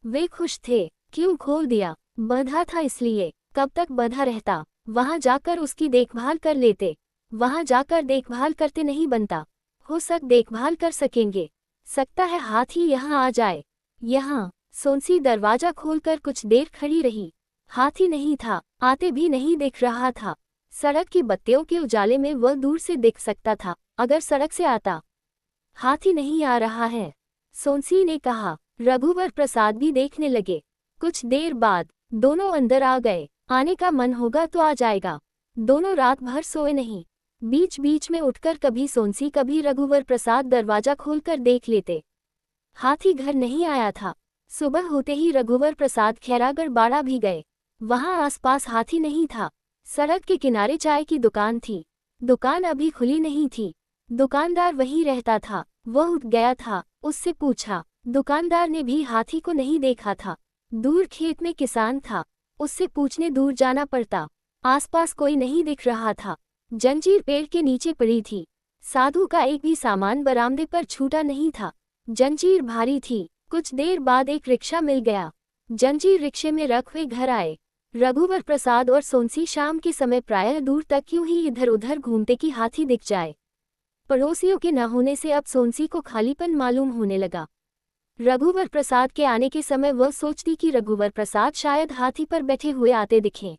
वे खुश थे। क्यों खोल दिया? बंधा था इसलिए। कब तक बंधा रहता? वहां जाकर उसकी देखभाल कर लेते। वहां जाकर देखभाल करते नहीं बनता। हो सक देखभाल कर सकेंगे। सकता है हाथी यहाँ आ जाए। यहाँ सोनसी दरवाजा खोलकर कुछ देर खड़ी रही। हाथी नहीं था, आते भी नहीं दिख रहा था। सड़क की बत्तियों के उजाले में वह दूर से दिख सकता था, अगर सड़क से आता। हाथी नहीं आ रहा है, सोनसी ने कहा। रघुवर प्रसाद भी देखने लगे। कुछ देर बाद दोनों अंदर आ गए। आने का मन होगा तो आ जाएगा। दोनों रात भर सोए नहीं। बीच बीच में उठकर कभी सोनसी कभी रघुवर प्रसाद दरवाजा खोलकर देख लेते। हाथी घर नहीं आया था। सुबह होते ही रघुवर प्रसाद खैरागढ़ बाड़ा भी गए। वहां आसपास हाथी नहीं था। सड़क के किनारे चाय की दुकान थी। दुकान अभी खुली नहीं थी। दुकानदार वहीं रहता था। वह उठ गया था, उससे पूछा। दुकानदार ने भी हाथी को नहीं देखा था। दूर खेत में किसान था, उससे पूछने दूर जाना पड़ता। आसपास कोई नहीं दिख रहा था। जंजीर पेड़ के नीचे पड़ी थी। साधु का एक भी सामान बरामदे पर छूटा नहीं था। जंजीर भारी थी। कुछ देर बाद एक रिक्शा मिल गया। जंजीर रिक्शे में रख वे घर आए। रघुवर प्रसाद और सोनसी शाम के समय प्रायः दूर तक यूं ही इधर उधर घूमते कि हाथी दिख जाए। पड़ोसियों के न होने से अब सोनसी को खालीपन मालूम होने लगा। रघुवर प्रसाद के आने के समय वह सोचती कि रघुवर प्रसाद शायद हाथी पर बैठे हुए आते दिखें,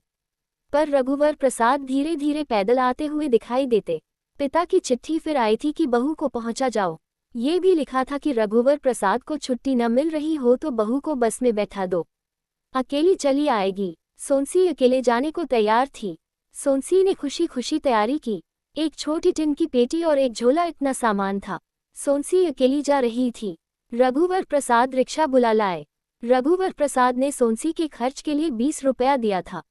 पर रघुवर प्रसाद धीरे धीरे पैदल आते हुए दिखाई देते। पिता की चिट्ठी फिर आई थी कि बहू को पहुंचा जाओ। ये भी लिखा था कि रघुवर प्रसाद को छुट्टी न मिल रही हो तो बहू को बस में बैठा दो, अकेली चली आएगी। सोनसी अकेले जाने को तैयार थी। सोनसी ने खुशी खुशी तैयारी की। एक छोटी टिन की पेटी और एक झोला, इतना सामान था। सोनसी अकेली जा रही थी। रघुवर प्रसाद रिक्शा बुला लाए। रघुवर प्रसाद ने सोनसी के खर्च के लिए 20 रुपया दिया था।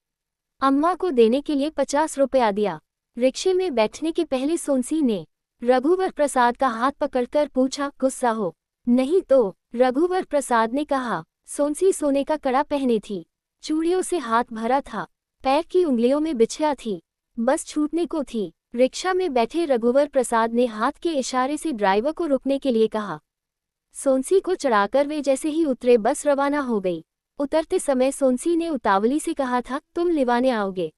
अम्मा को देने के लिए 50 रुपया दिया। रिक्शे में बैठने के पहले सोनसी ने रघुवर प्रसाद का हाथ पकड़कर पूछा, गुस्सा हो? नहीं तो, रघुवर प्रसाद ने कहा। सोनसी सोने का कड़ा पहने थी। चूड़ियों से हाथ भरा था। पैर की उंगलियों में बिछिया थी। बस छूटने को थी। रिक्शा में बैठे रघुवर प्रसाद ने हाथ के इशारे से ड्राइवर को रुकने के लिए कहा। सोनसी को चढ़ाकर वे जैसे ही उतरे बस रवाना हो गई। उतरते समय सोनसी ने उतावली से कहा था, तुम लिवाने आओगे?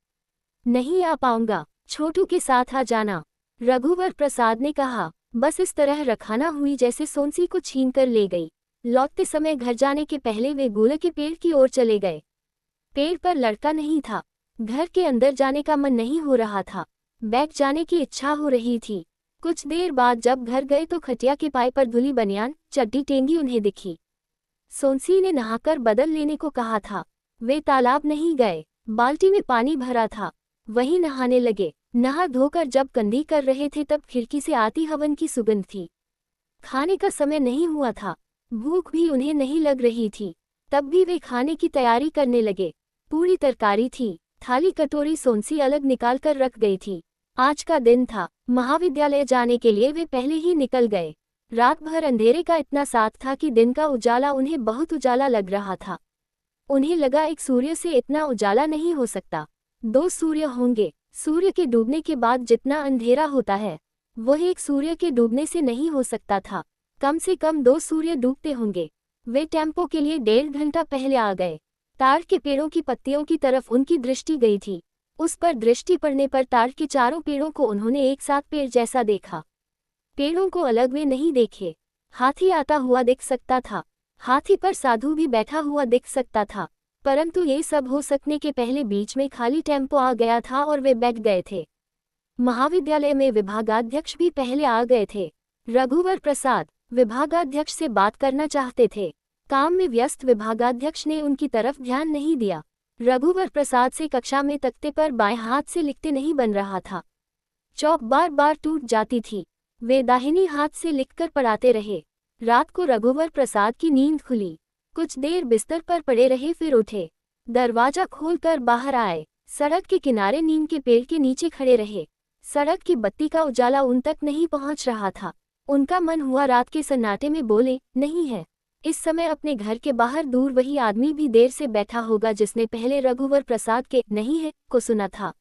नहीं आ पाऊंगा, छोटू के साथ आ जाना। रघुवर प्रसाद ने कहा। बस इस तरह रखाना हुई जैसे सोनसी को छीन कर ले गई। लौटते समय घर जाने के पहले वे गोले के पेड़ की ओर चले गए। पेड़ पर लड़का नहीं था। घर के अंदर जाने का मन नहीं हो रहा था। बैठ जाने की इच्छा हो रही थी। कुछ देर बाद जब घर गए तो खटिया के पाए पर धुली बनियान, चड्डी टेंगी उन्हें दिखी। सोनसी ने नहाकर बदल लेने को कहा था। वे तालाब नहीं गए। बाल्टी में पानी भरा था, वहीं नहाने लगे। नहा धोकर जब कंधी कर रहे थे तब खिड़की से आती हवन की सुगंध थी। खाने का समय नहीं हुआ था। भूख भी उन्हें नहीं लग रही थी। तब भी वे खाने की तैयारी करने लगे। पूरी तरकारी थी। थाली कटोरी सोनसी अलग निकाल कर रख गई थी। आज का दिन था। महाविद्यालय जाने के लिए वे पहले ही निकल गए। रात भर अंधेरे का इतना साथ था कि दिन का उजाला उन्हें बहुत उजाला लग रहा था। उन्हें लगा एक सूर्य से इतना उजाला नहीं हो सकता। 2 सूर्य होंगे। सूर्य के डूबने के बाद जितना अंधेरा होता है वह एक सूर्य के डूबने से नहीं हो सकता था। कम से कम 2 सूर्य डूबते होंगे। वे टेम्पो के लिए 1.5 घंटा पहले आ गए। ताड़ के पेड़ों की पत्तियों की तरफ उनकी दृष्टि गई थी। उस पर दृष्टि पड़ने पर ताड़ के चारों पेड़ों को उन्होंने एक साथ पेड़ जैसा देखा। पेड़ों को अलग वे नहीं देखे। हाथी आता हुआ दिख सकता था। हाथी पर साधु भी बैठा हुआ दिख सकता था। परंतु ये सब हो सकने के पहले बीच में खाली टेम्पो आ गया था और वे बैठ गए थे। महाविद्यालय में विभागाध्यक्ष भी पहले आ गए थे। रघुवर प्रसाद विभागाध्यक्ष से बात करना चाहते थे। काम में व्यस्त विभागाध्यक्ष ने उनकी तरफ ध्यान नहीं दिया। रघुवर प्रसाद से कक्षा में तख्ते पर बाएं हाथ से लिखते नहीं बन रहा था। चौक बार बार टूट जाती थी। वे दाहिनी हाथ से लिखकर पढ़ाते रहे। रात को रघुवर प्रसाद की नींद खुली। कुछ देर बिस्तर पर पड़े रहे, फिर उठे। दरवाजा खोलकर बाहर आए। सड़क के किनारे नीम के पेड़ के नीचे खड़े रहे। सड़क की बत्ती का उजाला उन तक नहीं पहुंच रहा था। उनका मन हुआ रात के सन्नाटे में बोले, नहीं है। इस समय अपने घर के बाहर दूर वही आदमी भी देर से बैठा होगा जिसने पहले रघुवर प्रसाद के नहीं है को सुना था।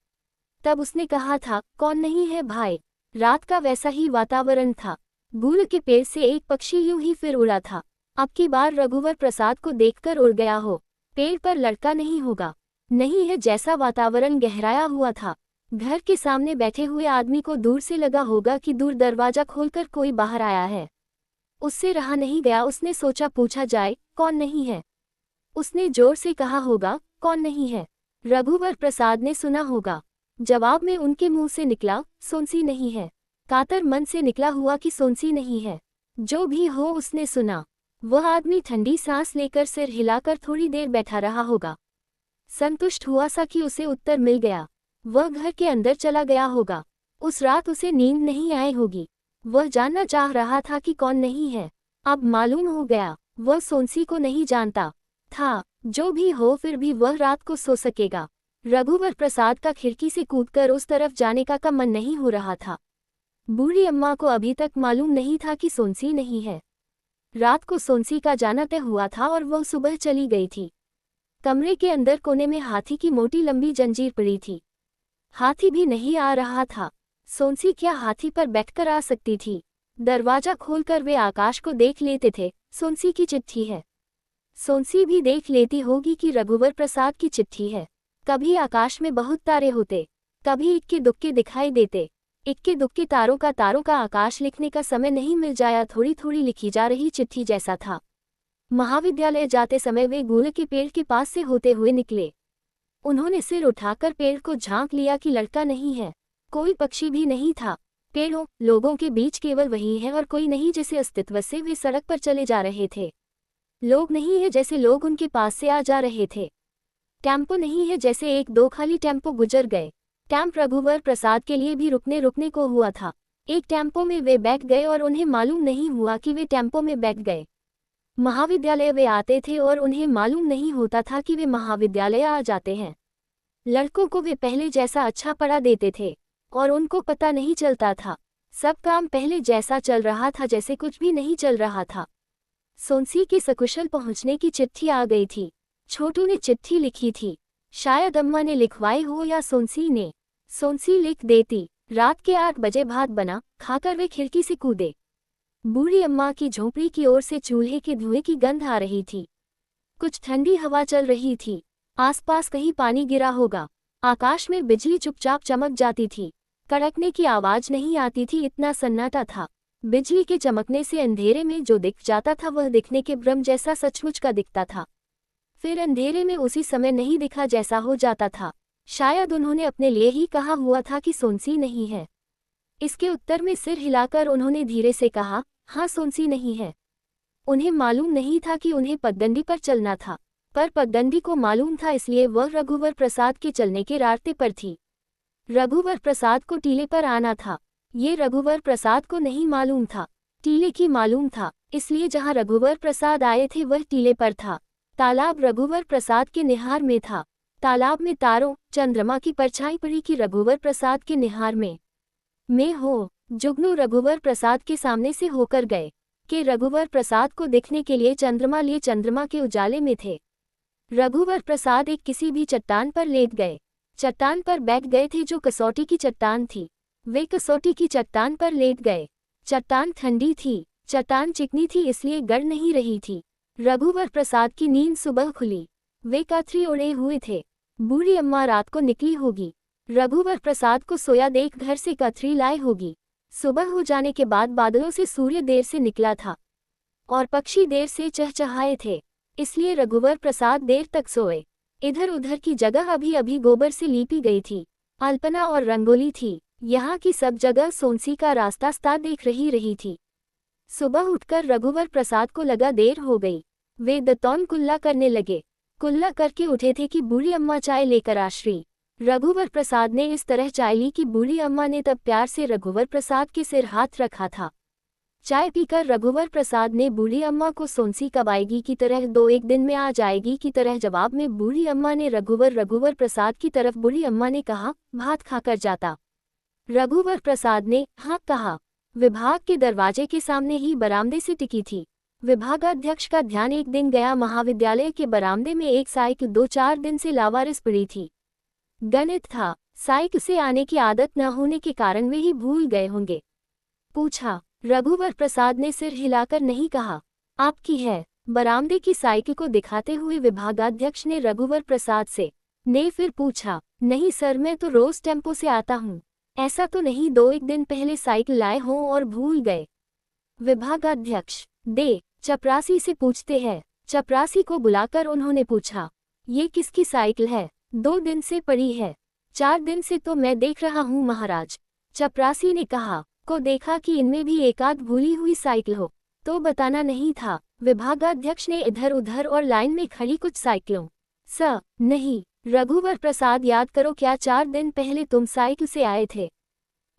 तब उसने कहा था, कौन नहीं है भाई। रात का वैसा ही वातावरण था। गुल के पेड़ से एक पक्षी यूं ही फिर उड़ा था। अब की बार रघुवर प्रसाद को देखकर उड़ गया हो। पेड़ पर लड़का नहीं होगा। नहीं है जैसा वातावरण गहराया हुआ था। घर के सामने बैठे हुए आदमी को दूर से लगा होगा कि दूर दरवाजा खोलकर कोई बाहर आया है। उससे रहा नहीं गया, उसने सोचा पूछा जाए कौन नहीं है। उसने जोर से कहा होगा कौन नहीं है। रघुवर प्रसाद ने सुना होगा। जवाब में उनके मुंह से निकला सोंसी नहीं है। कातर मन से निकला हुआ कि सोंसी नहीं है। जो भी हो उसने सुना। वह आदमी ठंडी सांस लेकर सिर हिलाकर थोड़ी देर बैठा रहा होगा। संतुष्ट हुआ सा कि उसे उत्तर मिल गया। वह घर के अंदर चला गया होगा। उस रात उसे नींद नहीं आई होगी। वह जानना चाह रहा था कि कौन नहीं है। अब मालूम हो गया, वह सोंसी को नहीं जानता था। जो भी हो फिर भी वह रात को सो सकेगा। रघुवर प्रसाद का खिड़की से कूदकर उस तरफ जाने का मन नहीं हो रहा था। बूढ़ी अम्मा को अभी तक मालूम नहीं था कि सोंसी नहीं है। रात को सोंसी का जाना तय हुआ था और वह सुबह चली गई थी। कमरे के अंदर कोने में हाथी की मोटी लंबी जंजीर पड़ी थी। हाथी भी नहीं आ रहा था। सोंसी क्या हाथी पर बैठकर आ सकती थी? दरवाजा खोलकर वे आकाश को देख लेते थे। सोंसी की चिट्ठी है। सोंसी भी देख लेती होगी कि रघुवर प्रसाद की चिट्ठी है। कभी आकाश में बहुत तारे होते, कभी इक्के दुक्के दिखाई देते। इक्के दुक्के तारों का आकाश लिखने का समय नहीं मिल जाया, थोड़ी थोड़ी लिखी जा रही चिट्ठी जैसा था। महाविद्यालय जाते समय वे गूल के पेड़ के पास से होते हुए निकले। उन्होंने सिर उठाकर पेड़ को झांक लिया कि लड़का नहीं है, कोई पक्षी भी नहीं था। पेड़ों लोगों के बीच केवल वही है और कोई नहीं, जैसे अस्तित्व से वे सड़क पर चले जा रहे थे। लोग नहीं है जैसे लोग उनके पास से आ जा रहे थे। टेम्पो नहीं है जैसे एक दो खाली टेम्पो गुजर गए। टैम्प रघुवर प्रसाद के लिए भी रुकने को हुआ था। एक टेम्पो में वे बैठ गए और उन्हें मालूम नहीं हुआ कि वे टेम्पो में बैठ गए। महाविद्यालय वे आते थे और उन्हें मालूम नहीं होता था कि वे महाविद्यालय आ जाते हैं। लड़कों को वे पहले जैसा अच्छा पढ़ा देते थे और उनको पता नहीं चलता था। सब काम पहले जैसा चल रहा था जैसे कुछ भी नहीं चल रहा था। सोंसी के सकुशल पहुंचने की चिट्ठी आ गई थी। छोटू ने चिट्ठी लिखी थी। शायद अम्मा ने लिखवाई हो या सोंसी ने। सोंसी लिख देती। रात के 8 बजे भात बना, खाकर वे खिड़की से कूदे। बूढ़ी अम्मा की झोंपड़ी की ओर से चूल्हे के धुएं की गंध आ रही थी। कुछ ठंडी हवा चल रही थी। आसपास कहीं पानी गिरा होगा। आकाश में बिजली चुपचाप चमक जाती थी। कड़कने की आवाज नहीं आती थी, इतना सन्नाटा था। बिजली के चमकने से अंधेरे में जो दिख जाता था वह दिखने के भ्रम जैसा सचमुच का दिखता था। फिर अंधेरे में उसी समय नहीं दिखा जैसा हो जाता था। शायद उन्होंने अपने लिए ही कहा हुआ था कि सोंसी नहीं है। इसके उत्तर में सिर हिलाकर उन्होंने धीरे से कहा, हाँ सोंसी नहीं है। उन्हें मालूम नहीं था कि उन्हें पगडंडी पर चलना था, पर पगडंडी को मालूम था, इसलिए वह रघुवर प्रसाद के चलने के रास्ते पर थी। रघुवर प्रसाद को टीले पर आना था। ये रघुवर प्रसाद को नहीं मालूम था, टीले की मालूम था, इसलिए जहाँ रघुवर प्रसाद आए थे वह टीले पर था। तालाब रघुवर प्रसाद के निहार में था। तालाब में तारों चंद्रमा की परछाई पड़ी कि रघुवर प्रसाद के निहार में हो। जुगनू रघुवर प्रसाद के सामने से होकर गए कि रघुवर प्रसाद को देखने के लिए चंद्रमा लिए चंद्रमा के उजाले में थे। रघुवर प्रसाद एक किसी भी चट्टान पर लेट गए। चट्टान पर बैठ गए थे जो कसौटी की चट्टान थी। वे कसौटी की चट्टान पर लेट गए। चट्टान ठंडी थी, चट्टान चिकनी थी, इसलिए गड़ नहीं रही थी। रघुवर प्रसाद की नींद सुबह खुली। वे कथरी ओढ़े हुए थे। बूढ़ी अम्मा रात को निकली होगी। रघुवर प्रसाद को सोया देख घर से कथरी लाए होगी। सुबह हो जाने के बाद बादलों से सूर्य देर से निकला था और पक्षी देर से चहचहाए थे, इसलिए रघुवर प्रसाद देर तक सोए। इधर उधर की जगह अभी अभी गोबर से लीपी गई थी। अल्पना और रंगोली थी। यहाँ की सब जगह सोंसी का रास्ता देख रही थी। सुबह उठकर रघुवर प्रसाद को लगा देर हो गई। वे दतौन कुल्ला करने लगे। कुल्ला करके उठे थे कि बूढ़ी अम्मा चाय लेकर आ श्री। रघुवर प्रसाद ने इस तरह चाय ली कि बूढ़ी अम्मा ने तब प्यार से रघुवर प्रसाद के सिर हाथ रखा था। चाय पीकर रघुवर प्रसाद ने बूढ़ी अम्मा को सोंसी कब आएगी की तरह 2-1 दिन में आ जाएगी की तरह जवाब में बूढ़ी अम्मा ने रघुवर प्रसाद की तरफ बूढ़ी अम्मा ने कहा, भात खाकर जाता। रघुवर प्रसाद ने हाँ कहा। विभाग के दरवाजे के सामने ही बरामदे से टिकी थी। विभागाध्यक्ष का ध्यान एक दिन गया। महाविद्यालय के बरामदे में एक साइक 2-4 दिन से लावारिस पड़ी थी। गणित था। साइक से आने की आदत न होने के कारण वे ही भूल गए होंगे। पूछा। रघुवर प्रसाद ने सिर हिलाकर नहीं कहा। आपकी है। बरामदे की साइक को दिखाते हुए विभागाध्यक्ष ने रघुवर प्रसाद से ने फिर पूछा, नहीं सर, मैं तो रोज टेम्पो से आता हूँ। ऐसा तो नहीं 2-1 दिन पहले साइकिल लाए हों और भूल गए। विभागाध्यक्ष दे चपरासी से पूछते हैं। चपरासी को बुलाकर उन्होंने पूछा, ये किसकी साइकिल है? 2 दिन से पड़ी है। 4 दिन से तो मैं देख रहा हूँ महाराज। चपरासी ने कहा, को देखा कि इनमें भी एकाध भूली हुई साइकिल हो तो बताना नहीं था। विभागाध्यक्ष ने इधर उधर और लाइन में खड़ी कुछ साइकिलों नहीं, रघुवर प्रसाद याद करो, क्या 4 दिन पहले तुम साइकिल से आए थे?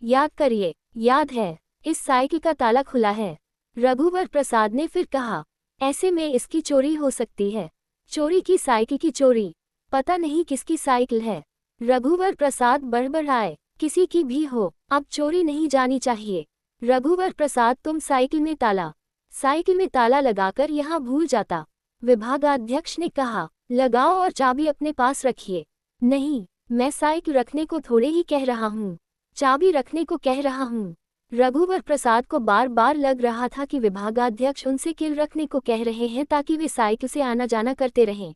याद करिए। याद है, इस साइकिल का ताला खुला है। रघुवर प्रसाद ने फिर कहा, ऐसे में इसकी चोरी हो सकती है। चोरी की साइकिल की चोरी? पता नहीं किसकी साइकिल है। रघुवर प्रसाद बड़बड़ाए, किसी की भी हो, अब चोरी नहीं जानी चाहिए। रघुवर प्रसाद, तुम साइकिल में ताला लगाकर यहाँ भूल जाता। विभागाध्यक्ष ने कहा, लगाओ और चाबी अपने पास रखिए। नहीं, मैं साइकिल रखने को थोड़े ही कह रहा हूँ, चाबी रखने को कह रहा हूँ। रघुवर प्रसाद को बार बार लग रहा था कि विभागाध्यक्ष उनसे कील रखने को कह रहे हैं ताकि वे साइकिल से आना जाना करते रहें।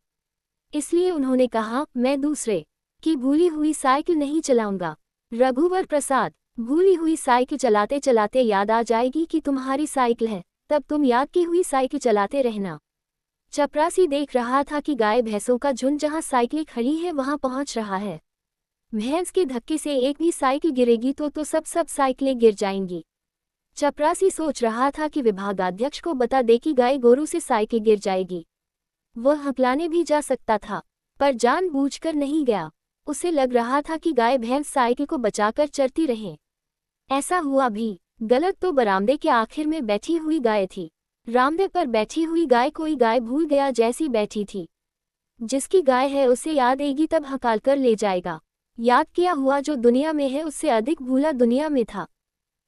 इसलिए उन्होंने कहा, मैं दूसरे की भूली हुई साइकिल नहीं चलाऊंगा। रघुवर प्रसाद, भूली हुई साइकिल चलाते चलाते याद आ जाएगी कि तुम्हारी साइकिल है, तब तुम याद की हुई साइकिल चलाते रहना। चपरासी देख रहा था कि गाय भैंसों का झुंड जहां साइकिलें खड़ी है वहां पहुंच रहा है। भैंस के धक्के से एक भी साइकिल गिरेगी तो सब साइकिलें गिर जाएंगी। चपरासी सोच रहा था कि विभागाध्यक्ष को बता दे कि गाय गोरू से साइकिल गिर जाएगी। वह हकलाने भी जा सकता था, पर जानबूझकर नहीं गया। उसे लग रहा था कि गाय भैंस साइकिल को बचाकर चरती रहें। ऐसा हुआ भी। गलत तो बरामदे के आखिर में बैठी हुई गाय थी। रामदे पर बैठी हुई गाय कोई गाय भूल गया जैसी बैठी थी। जिसकी गाय है उसे याद आएगी तब हकाल कर ले जाएगा। याद किया हुआ जो दुनिया में है उससे अधिक भूला दुनिया में था।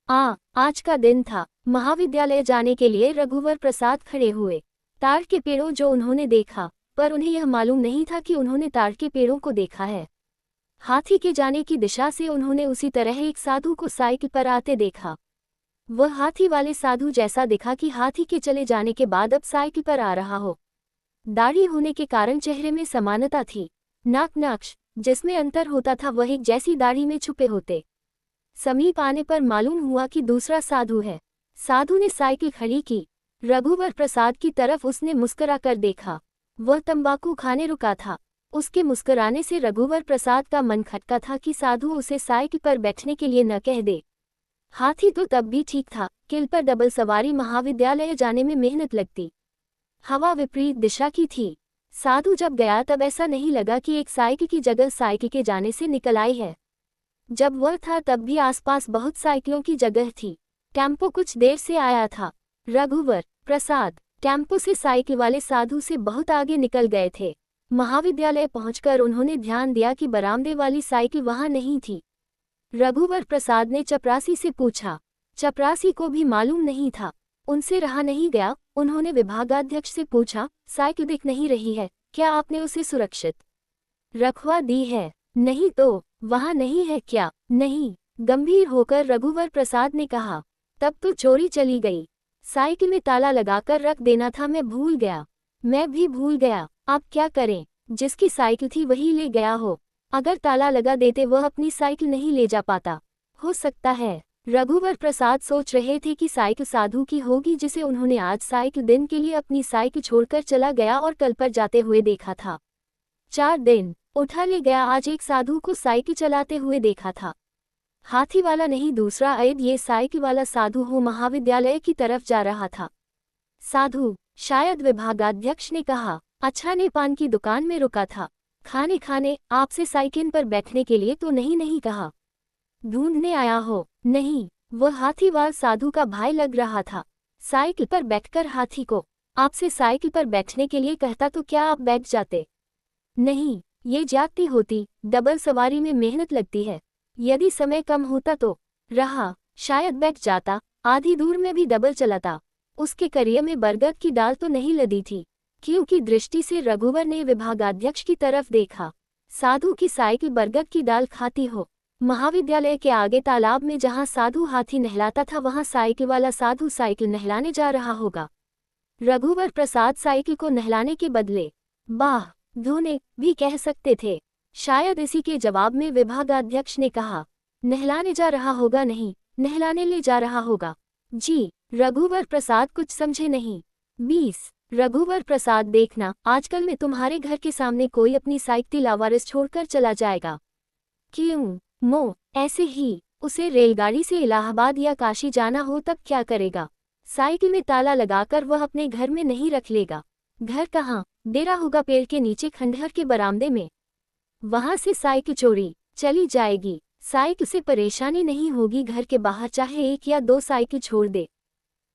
आज का दिन था। महाविद्यालय जाने के लिए रघुवर प्रसाद खड़े हुए। ताड़ के पेड़ों जो उन्होंने देखा, पर उन्हें यह मालूम नहीं था कि उन्होंने ताड़ के पेड़ों को देखा है। हाथी के जाने की दिशा से उन्होंने उसी तरह एक साधु को साइकिल पर आते देखा। वह हाथी वाले साधु जैसा दिखा कि हाथी के चले जाने के बाद अब साइकिल पर आ रहा हो। दाढ़ी होने के कारण चेहरे में समानता थी। नाक नक्श जिसमें अंतर होता था वह एक जैसी दाढ़ी में छुपे होते। समीप आने पर मालूम हुआ कि दूसरा साधु है। साधु ने साइकिल खड़ी की। रघुवर प्रसाद की तरफ उसने मुस्कुरा कर देखा। वह तंबाकू खाने रुका था। उसके मुस्कुराने से रघुवर प्रसाद का मन खटका था कि साधु उसे साइकिल पर बैठने के लिए न कह दे। हाथी तो तब भी ठीक था, किल पर डबल सवारी महाविद्यालय जाने में मेहनत लगती। हवा विपरीत दिशा की थी। साधु जब गया तब ऐसा नहीं लगा कि एक साइकिल की जगह साइकिल के जाने से निकल आई है। जब वह था तब भी आसपास बहुत साइकिलों की जगह थी। टेम्पो कुछ देर से आया था। रघुवर प्रसाद टेम्पो से साइकिल वाले साधु से बहुत आगे निकल गए थे। महाविद्यालय पहुंचकर उन्होंने ध्यान दिया कि बरामदे वाली साइकिल वहां नहीं थी। रघुवर प्रसाद ने चपरासी से पूछा। चपरासी को भी मालूम नहीं था। उनसे रहा नहीं गया। उन्होंने विभागाध्यक्ष से पूछा, साइकिल दिख नहीं रही है, क्या आपने उसे सुरक्षित रखवा दी है? नहीं तो वहां नहीं है क्या? नहीं, गंभीर होकर रघुवर प्रसाद ने कहा। तब तो चोरी चली गई। साइकिल में ताला लगाकर रख देना था, मैं भूल गया। मैं भी भूल गया। आप क्या करें? जिसकी साइकिल थी वही ले गया हो। अगर ताला लगा देते वह अपनी साइकिल नहीं ले जा पाता। हो सकता है। रघुवर प्रसाद सोच रहे थे कि साइकिल साधु की होगी जिसे उन्होंने आज साइकिल दिन के लिए अपनी साइकिल छोड़कर चला गया और कल पर जाते हुए देखा था। 4 दिन उठा ले गया, आज एक साधु को साइकिल चलाते हुए देखा था। हाथी वाला नहीं, दूसरा ऐद ये साइकिल वाला साधु हो महाविद्यालय की तरफ जा रहा था। साधु शायद, विभागाध्यक्ष ने कहा। अच्छा ने पान की दुकान में रुका था। खाने आपसे साइकिल पर बैठने के लिए तो नहीं कहा। ढूंढने आया हो? नहीं, वह हाथीवाल साधु का भाई लग रहा था। साइकिल पर बैठकर हाथी को आपसे साइकिल पर बैठने के लिए कहता तो क्या आप बैठ जाते? नहीं, ये ज्यादती होती। डबल सवारी में मेहनत लगती है। यदि समय कम होता तो शायद बैठ जाता। आधी दूर में भी डबल चलाता। उसके करियर में बरगद की डाल तो नहीं लदी थी। क्योंकि दृष्टि से रघुवर ने विभागाध्यक्ष की तरफ देखा। साधु की साइकिल बरगद की डाल खाती हो। महाविद्यालय के आगे तालाब में जहां साधु हाथी नहलाता था वहां साइकिल वाला साधु साइकिल नहलाने जा रहा होगा। रघुवर प्रसाद साइकिल को नहलाने के बदले बाह धोने भी कह सकते थे। शायद इसी के जवाब में विभागाध्यक्ष ने कहा, नहलाने जा रहा होगा? नहीं, नहलाने ले जा रहा होगा। जी। रघुवर प्रसाद कुछ समझे नहीं। 20। रघुवर प्रसाद, देखना, आजकल में तुम्हारे घर के सामने कोई अपनी साइकिल लावारिस छोड़कर चला जाएगा। क्यों? मो, ऐसे ही। उसे रेलगाड़ी से इलाहाबाद या काशी जाना हो तब क्या करेगा? साइकिल में ताला लगाकर वह अपने घर में नहीं रख लेगा। घर कहाँ? डेरा होगा पेड़ के नीचे खंडहर के बरामदे में। वहां से साइकिल चोरी चली जाएगी। साइकिल से परेशानी नहीं होगी, घर के बाहर चाहे 1 या 2 साइकिल छोड़ दे।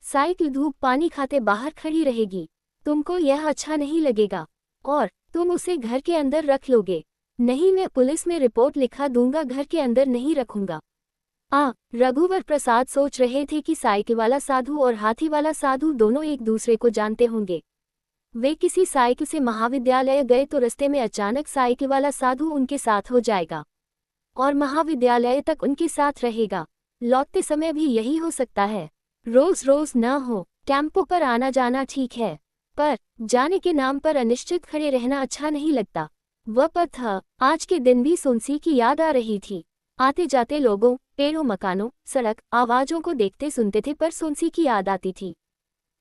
साइकिल धूप पानी खाते बाहर खड़ी रहेगी। तुमको यह अच्छा नहीं लगेगा और तुम उसे घर के अंदर रख लोगे। नहीं, मैं पुलिस में रिपोर्ट लिखा दूंगा, घर के अंदर नहीं रखूंगा। रघुवर प्रसाद सोच रहे थे कि साइकिल वाला साधु और हाथी वाला साधु दोनों एक दूसरे को जानते होंगे। वे किसी साइकिल से महाविद्यालय गए तो रास्ते में अचानक साइकिल वाला साधु उनके साथ हो जाएगा और महाविद्यालय तक उनके साथ रहेगा। लौटते समय भी यही हो सकता है। रोज रोज न हो, टेम्पो पर आना जाना ठीक है, पर जाने के नाम पर अनिश्चित खड़े रहना अच्छा नहीं लगता। वह पथ आज के दिन भी सोनसी की याद आ रही थी। आते जाते लोगों, पेड़ों, मकानों, सड़क, आवाजों को देखते सुनते थे पर सोनसी की याद आती थी।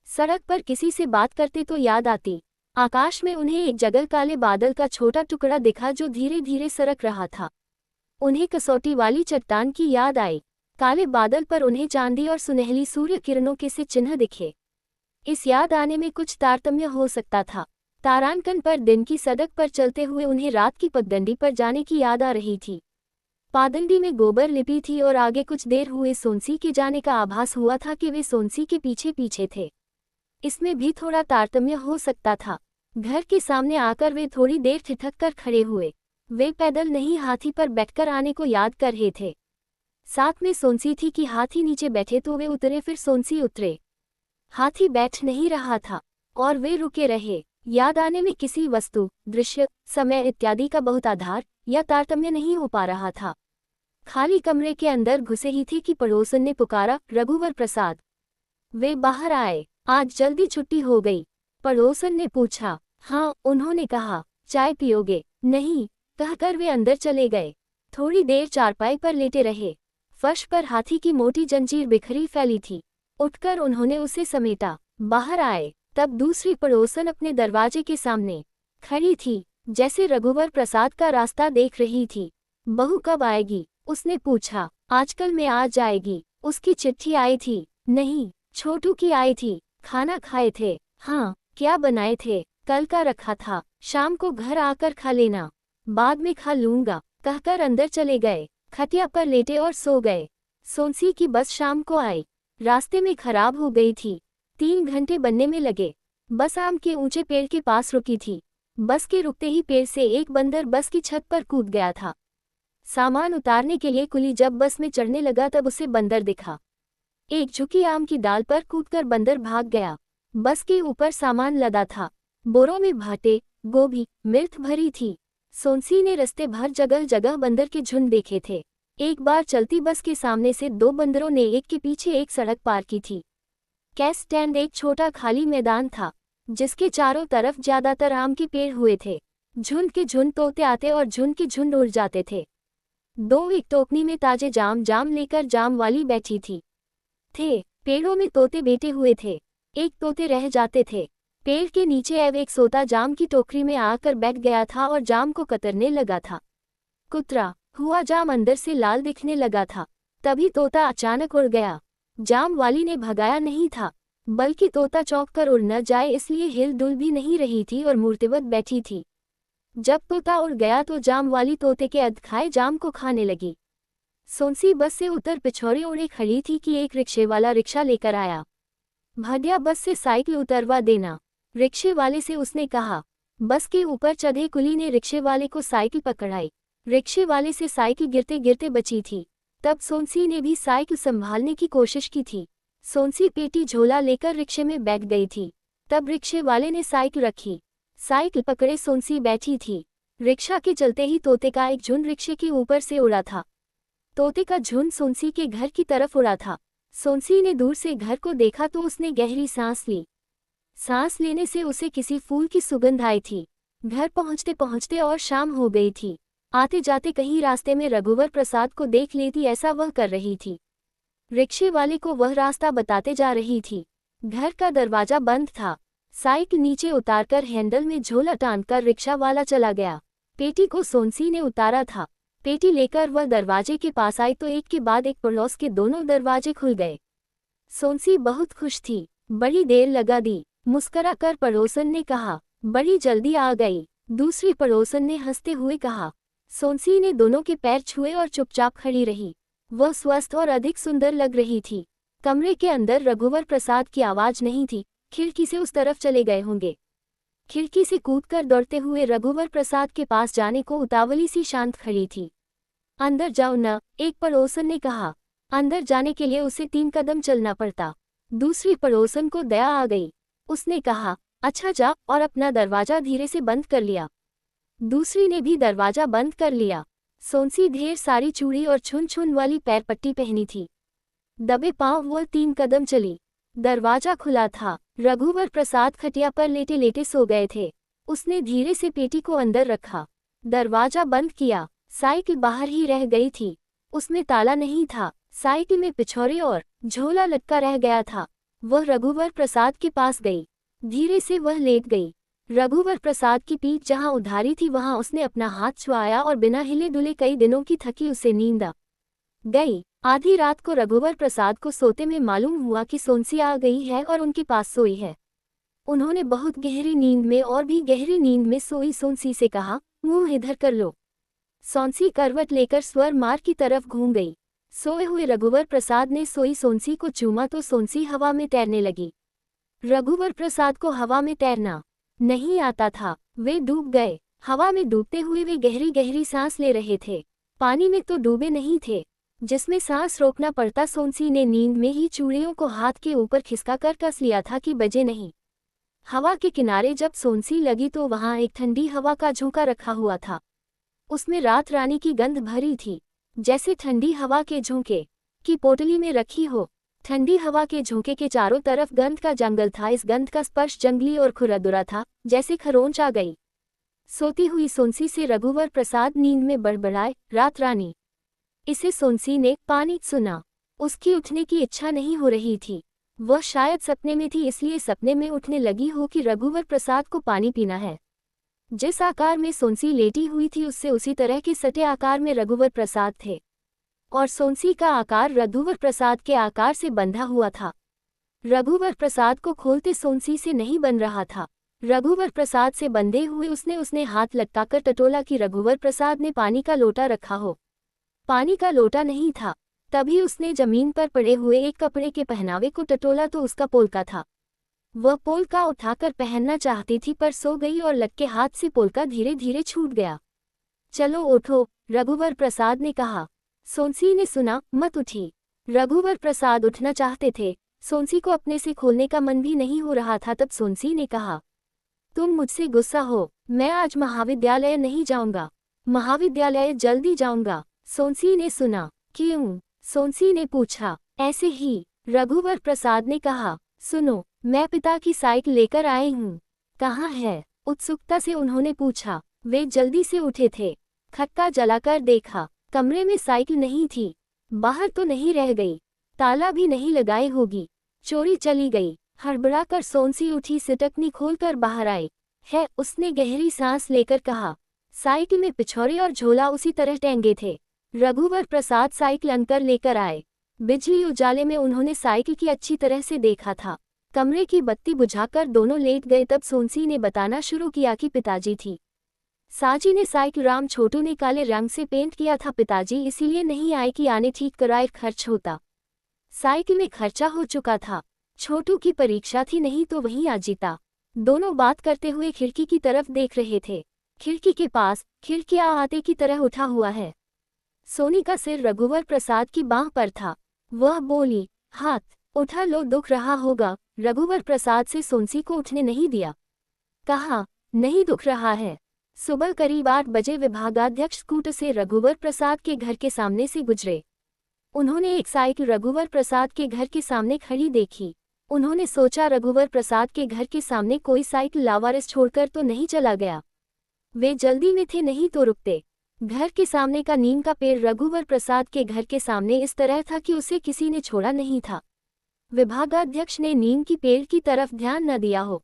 सड़क पर किसी से बात करते तो याद आती। आकाश में उन्हें एक जगह काले बादल का छोटा टुकड़ा दिखा जो धीरे धीरे सरक रहा था। उन्हें कसौटी वाली चट्टान की याद आई। काले बादल पर उन्हें चांदी और सुनहली सूर्य किरणों के से चिन्ह दिखे। इस याद आने में कुछ तारतम्य हो सकता था। तारांकन पर दिन की सड़क पर चलते हुए उन्हें रात की पगडंडी पर जाने की याद आ रही थी। पादंडी में गोबर लिपी थी और आगे कुछ देर हुए सोनसी के जाने का आभास हुआ था कि वे सोनसी के पीछे पीछे थे। इसमें भी थोड़ा तारतम्य हो सकता था। घर के सामने आकर वे थोड़ी देर ठिठक कर खड़े हुए। वे पैदल नहीं, हाथी पर बैठकर आने को याद कर रहे थे। साथ में सोनसी थी कि हाथी नीचे बैठे तो वे उतरे, फिर सोनसी उतरे। हाथी बैठ नहीं रहा था और वे रुके रहे। याद आने में किसी वस्तु, दृश्य, समय इत्यादि का बहुत आधार या तारतम्य नहीं हो पा रहा था। खाली कमरे के अंदर घुसे ही थे कि पड़ोसन ने पुकारा, रघुवर प्रसाद। वे बाहर आए। आज जल्दी छुट्टी हो गई? पड़ोसन ने पूछा। हाँ, उन्होंने कहा। चाय पियोगे? नहीं, कहकर वे अंदर चले गए। थोड़ी देर चारपाई पर लेटे रहे। फर्श पर हाथी की मोटी जंजीर बिखरी फैली थी। उठकर उन्होंने उसे समेटा। बाहर आए तब दूसरी पड़ोसन अपने दरवाजे के सामने खड़ी थी, जैसे रघुवर प्रसाद का रास्ता देख रही थी। बहू कब आएगी? उसने पूछा। आजकल में आ जाएगी। उसकी चिट्ठी आई थी? नहीं, छोटू की आई थी। खाना खाए थे? हाँ। क्या बनाए थे? कल का रखा था, शाम को घर आकर खा लेना। बाद में खा लूंगा, कहकर अंदर चले गए। खटिया पर लेटे और सो गए। सोनसी की बस शाम को आई। रास्ते में खराब हो गई थी। 3 घंटे बनने में लगे। बस आम के ऊंचे पेड़ के पास रुकी थी। बस के रुकते ही पेड़ से एक बंदर बस की छत पर कूद गया था। सामान उतारने के लिए कुली जब बस में चढ़ने लगा तब उसे बंदर दिखा। एक झुकी आम की डाल पर कूदकर बंदर भाग गया। बस के ऊपर सामान लदा था। बोरों में भाटे, गोभी, मिर्च भरी थी। सोनसी ने रास्ते भर जगह जगह बंदर के झुंड देखे थे। एक बार चलती बस के सामने से 2 बंदरों ने एक के पीछे एक सड़क पार की थी। कैश स्टैंड एक छोटा खाली मैदान था, जिसके चारों तरफ ज्यादातर आम के पेड़ हुए थे। झुंड के झुंड तोते आते और झुंड के झुंड उड़ जाते थे। 2 एक टोकनी में ताजे जाम लेकर जाम वाली बैठी थी। पेड़ों में तोते बैठे हुए थे। एक तोते रह जाते थे। पेड़ के नीचे अब एक सोता जाम की टोकरी में आकर बैठ गया था और जाम को कतरने लगा था। कुतरा हुआ जाम अंदर से लाल दिखने लगा था। तभी तोता अचानक उड़ गया। जाम वाली ने भगाया नहीं था, बल्कि तोता चौंक कर उड़ न जाए इसलिए हिल डुल भी नहीं रही थी और मूर्तिवत बैठी थी। जब तोता उड़ गया तो जाम वाली तोते के अधखाए जाम को खाने लगी। सोनसी बस से उतर पिछौड़े ओढ़े खड़ी थी कि एक रिक्शे वाला रिक्शा लेकर आया। भदिया, बस से साइकिल उतरवा देना, रिक्शे वाले से उसने कहा। बस के ऊपर चढ़े कुली ने रिक्शे वाले को साइकिल पकड़ाई। रिक्शे वाले से साइकिल गिरते गिरते बची थी। तब सोनसी ने भी साइकिल संभालने की कोशिश की थी। सोनसी पेटी झोला लेकर रिक्शे में बैठ गई थी। तब रिक्शे वाले ने साइकिल रखी। साइकिल पकड़े सोनसी बैठी थी। रिक्शा के चलते ही तोते का एक झुंड रिक्शे के ऊपर से उड़ा था। तोते का झुंड सोनसी के घर की तरफ उड़ा था। सोनसी ने दूर से घर को देखा तो उसने गहरी सांस ली। सांस लेने से उसे किसी फूल की सुगंध आई थी। घर पहुंचते पहुंचते और शाम हो गई थी। आते जाते कहीं रास्ते में रघुवर प्रसाद को देख लेती ऐसा वह कर रही थी। रिक्शे वाले को वह रास्ता बताते जा रही थी। घर का दरवाजा बंद था। साइकिल नीचे उतारकर हैंडल में झोला टांगकर रिक्शा वाला चला गया। पेटी को सोनसी ने उतारा था। पेटी लेकर वह दरवाजे के पास आई तो एक के बाद एक पड़ोस के दोनों दरवाजे खुल गए। सोनसी बहुत खुश थी। बड़ी देर लगा दी। मुस्करा कर पड़ोसन ने कहा, बड़ी जल्दी आ गई। दूसरी पड़ोसन ने हंसते हुए कहा। सोनसी ने दोनों के पैर छुए और चुपचाप खड़ी रही। वह स्वस्थ और अधिक सुंदर लग रही थी। कमरे के अंदर रघुवर प्रसाद की आवाज नहीं थी। खिड़की से उस तरफ चले गए होंगे। खिड़की से कूदकर दौड़ते हुए रघुवर प्रसाद के पास जाने को उतावली सी शांत खड़ी थी। अंदर जाओ न, एक पड़ोसन ने कहा। अंदर जाने के लिए उसे 3 कदम चलना पड़ता। दूसरी पड़ोसन को दया आ गई। उसने कहा, अच्छा जा, और अपना दरवाजा धीरे से बंद कर लिया। दूसरी ने भी दरवाजा बंद कर लिया। सोनसी ढेर सारी चूड़ी और छुन छुन वाली पैरपट्टी पहनी थी। दबे पांव वह 3 कदम चली। दरवाजा खुला था। रघुवर प्रसाद खटिया पर लेटे लेटे सो गए थे। उसने धीरे से पेटी को अंदर रखा। दरवाजा बंद किया। साइकिल बाहर ही रह गई थी। उसमें ताला नहीं था। साइकिल में पिछौरे और झोला लटका रह गया था। वह रघुवर प्रसाद के पास गई। धीरे से वह लेट गई। रघुवर प्रसाद की पीठ जहां उधारी थी वहां उसने अपना हाथ छुआया और बिना हिले डुले कई दिनों की थकी उसे नींद आ गई। आधी रात को रघुवर प्रसाद को सोते में मालूम हुआ कि सोनसी आ गई है और उनके पास सोई है। उन्होंने बहुत गहरी नींद में और भी गहरी नींद में सोई सोनसी से कहा, मुंह इधर कर लो। सोनसी करवट लेकर स्वर मार की तरफ घूम गई। सोए हुए रघुवर प्रसाद ने सोई सोनसी को चूमा तो सोनसी हवा में तैरने लगी। रघुवर प्रसाद को हवा में तैरना नहीं आता था। वे डूब गए। हवा में डूबते हुए वे गहरी गहरी सांस ले रहे थे। पानी में तो डूबे नहीं थे, जिसमें सांस रोकना पड़ता। सोनसी ने नींद में ही चूड़ियों को हाथ के ऊपर खिसका कर कस लिया था कि बजे नहीं। हवा के किनारे जब सोनसी लगी तो वहां एक ठंडी हवा का झोंका रखा हुआ था। उसमें रात रानी की गंध भरी थी, जैसे ठंडी हवा के झोंके की पोटली में रखी हो। ठंडी हवा के झोंके के चारों तरफ गंध का जंगल था। इस गंध का स्पर्श जंगली और खुरदुरा था, जैसे खरोंच आ गई। सोती हुई सोनसी से रघुवर प्रसाद नींद में बड़बड़ाए, रात रानी। इसे सोनसी ने पानी सुना। उसकी उठने की इच्छा नहीं हो रही थी। वह शायद सपने में थी, इसलिए सपने में उठने लगी हो कि रघुवर प्रसाद को पानी पीना है। जिस आकार में सोनसी लेटी हुई थी उससे उसी तरह के सटे आकार में रघुवर प्रसाद थे, और सोनसी का आकार रघुवर प्रसाद के आकार से बंधा हुआ था। रघुवर प्रसाद को खोलते सोनसी से नहीं बन रहा था। रघुवर प्रसाद से बंधे हुए उसने हाथ लटकाकर टटोला कि रघुवर प्रसाद ने पानी का लोटा रखा हो। पानी का लोटा नहीं था। तभी उसने जमीन पर पड़े हुए एक कपड़े के पहनावे को टटोला तो उसका पोलका था। वह पोलका उठाकर पहनना चाहती थी पर सो गई और लटके हाथ से पोलका धीरे धीरे छूट गया। चलो उठो, रघुवर प्रसाद ने कहा। सोनसी ने सुना, मत उठी। रघुवर प्रसाद उठना चाहते थे। सोनसी को अपने से खोलने का मन भी नहीं हो रहा था। तब सोनसी ने कहा, तुम मुझसे गुस्सा हो, मैं आज महाविद्यालय नहीं जाऊंगा। महाविद्यालय जल्दी जाऊंगा। सोनसी ने सुना। क्यों? सोनसी ने पूछा। ऐसे ही, रघुवर प्रसाद ने कहा। सुनो, मैं पिता की साइकिल लेकर आई हूँ। कहाँ है? उत्सुकता से उन्होंने पूछा। वे जल्दी से उठे थे। खटका जलाकर देखा। कमरे में साइकिल नहीं थी। बाहर तो नहीं रह गई। ताला भी नहीं लगाई होगी। चोरी चली गई। हड़बड़ाकर सोनसी उठी, सिटकनी खोलकर बाहर आई। है, उसने गहरी सांस लेकर कहा। साइकिल में पिछौरे और झोला उसी तरह टेंगे थे। रघुवर प्रसाद साइकिल अंकर लेकर आए। बिजली उजाले में उन्होंने साइकिल की अच्छी तरह से देखा था। कमरे की बत्ती बुझाकर दोनों लेट गए। तब सोनसी ने बताना शुरू किया कि पिताजी थी। साजी ने साइकिल राम छोटू ने काले रंग से पेंट किया था। पिताजी इसीलिए नहीं आए कि आने ठीक कराए खर्च होता। साइकिल में खर्चा हो चुका था। छोटू की परीक्षा थी, नहीं तो वहीं आ जीता। दोनों बात करते हुए खिड़की की तरफ देख रहे थे। खिड़की के पास खिड़कियां आते की तरह उठा हुआ है। सोनी का सिर रघुवर प्रसाद की बांह पर था। वह बोली, हाथ उठा लो, दुख रहा होगा। रघुवर प्रसाद से सोनसी को उठने नहीं दिया। कहा, नहीं दुख रहा है। सुबह करीब 8 बजे विभागाध्यक्ष स्कूटर से रघुवर प्रसाद के घर के सामने से गुजरे। उन्होंने एक साइकिल रघुवर प्रसाद के घर के सामने खड़ी देखी। उन्होंने सोचा रघुवर प्रसाद के घर के सामने कोई साइकिल लावारिस छोड़कर तो नहीं चला गया। वे जल्दी में थे, नहीं तो रुकते। घर के सामने का नीम का पेड़ रघुवर प्रसाद के घर के सामने इस तरह था कि उसे किसी ने छोड़ा नहीं था। विभागाध्यक्ष ने नीम की पेड़ की तरफ ध्यान न दिया हो।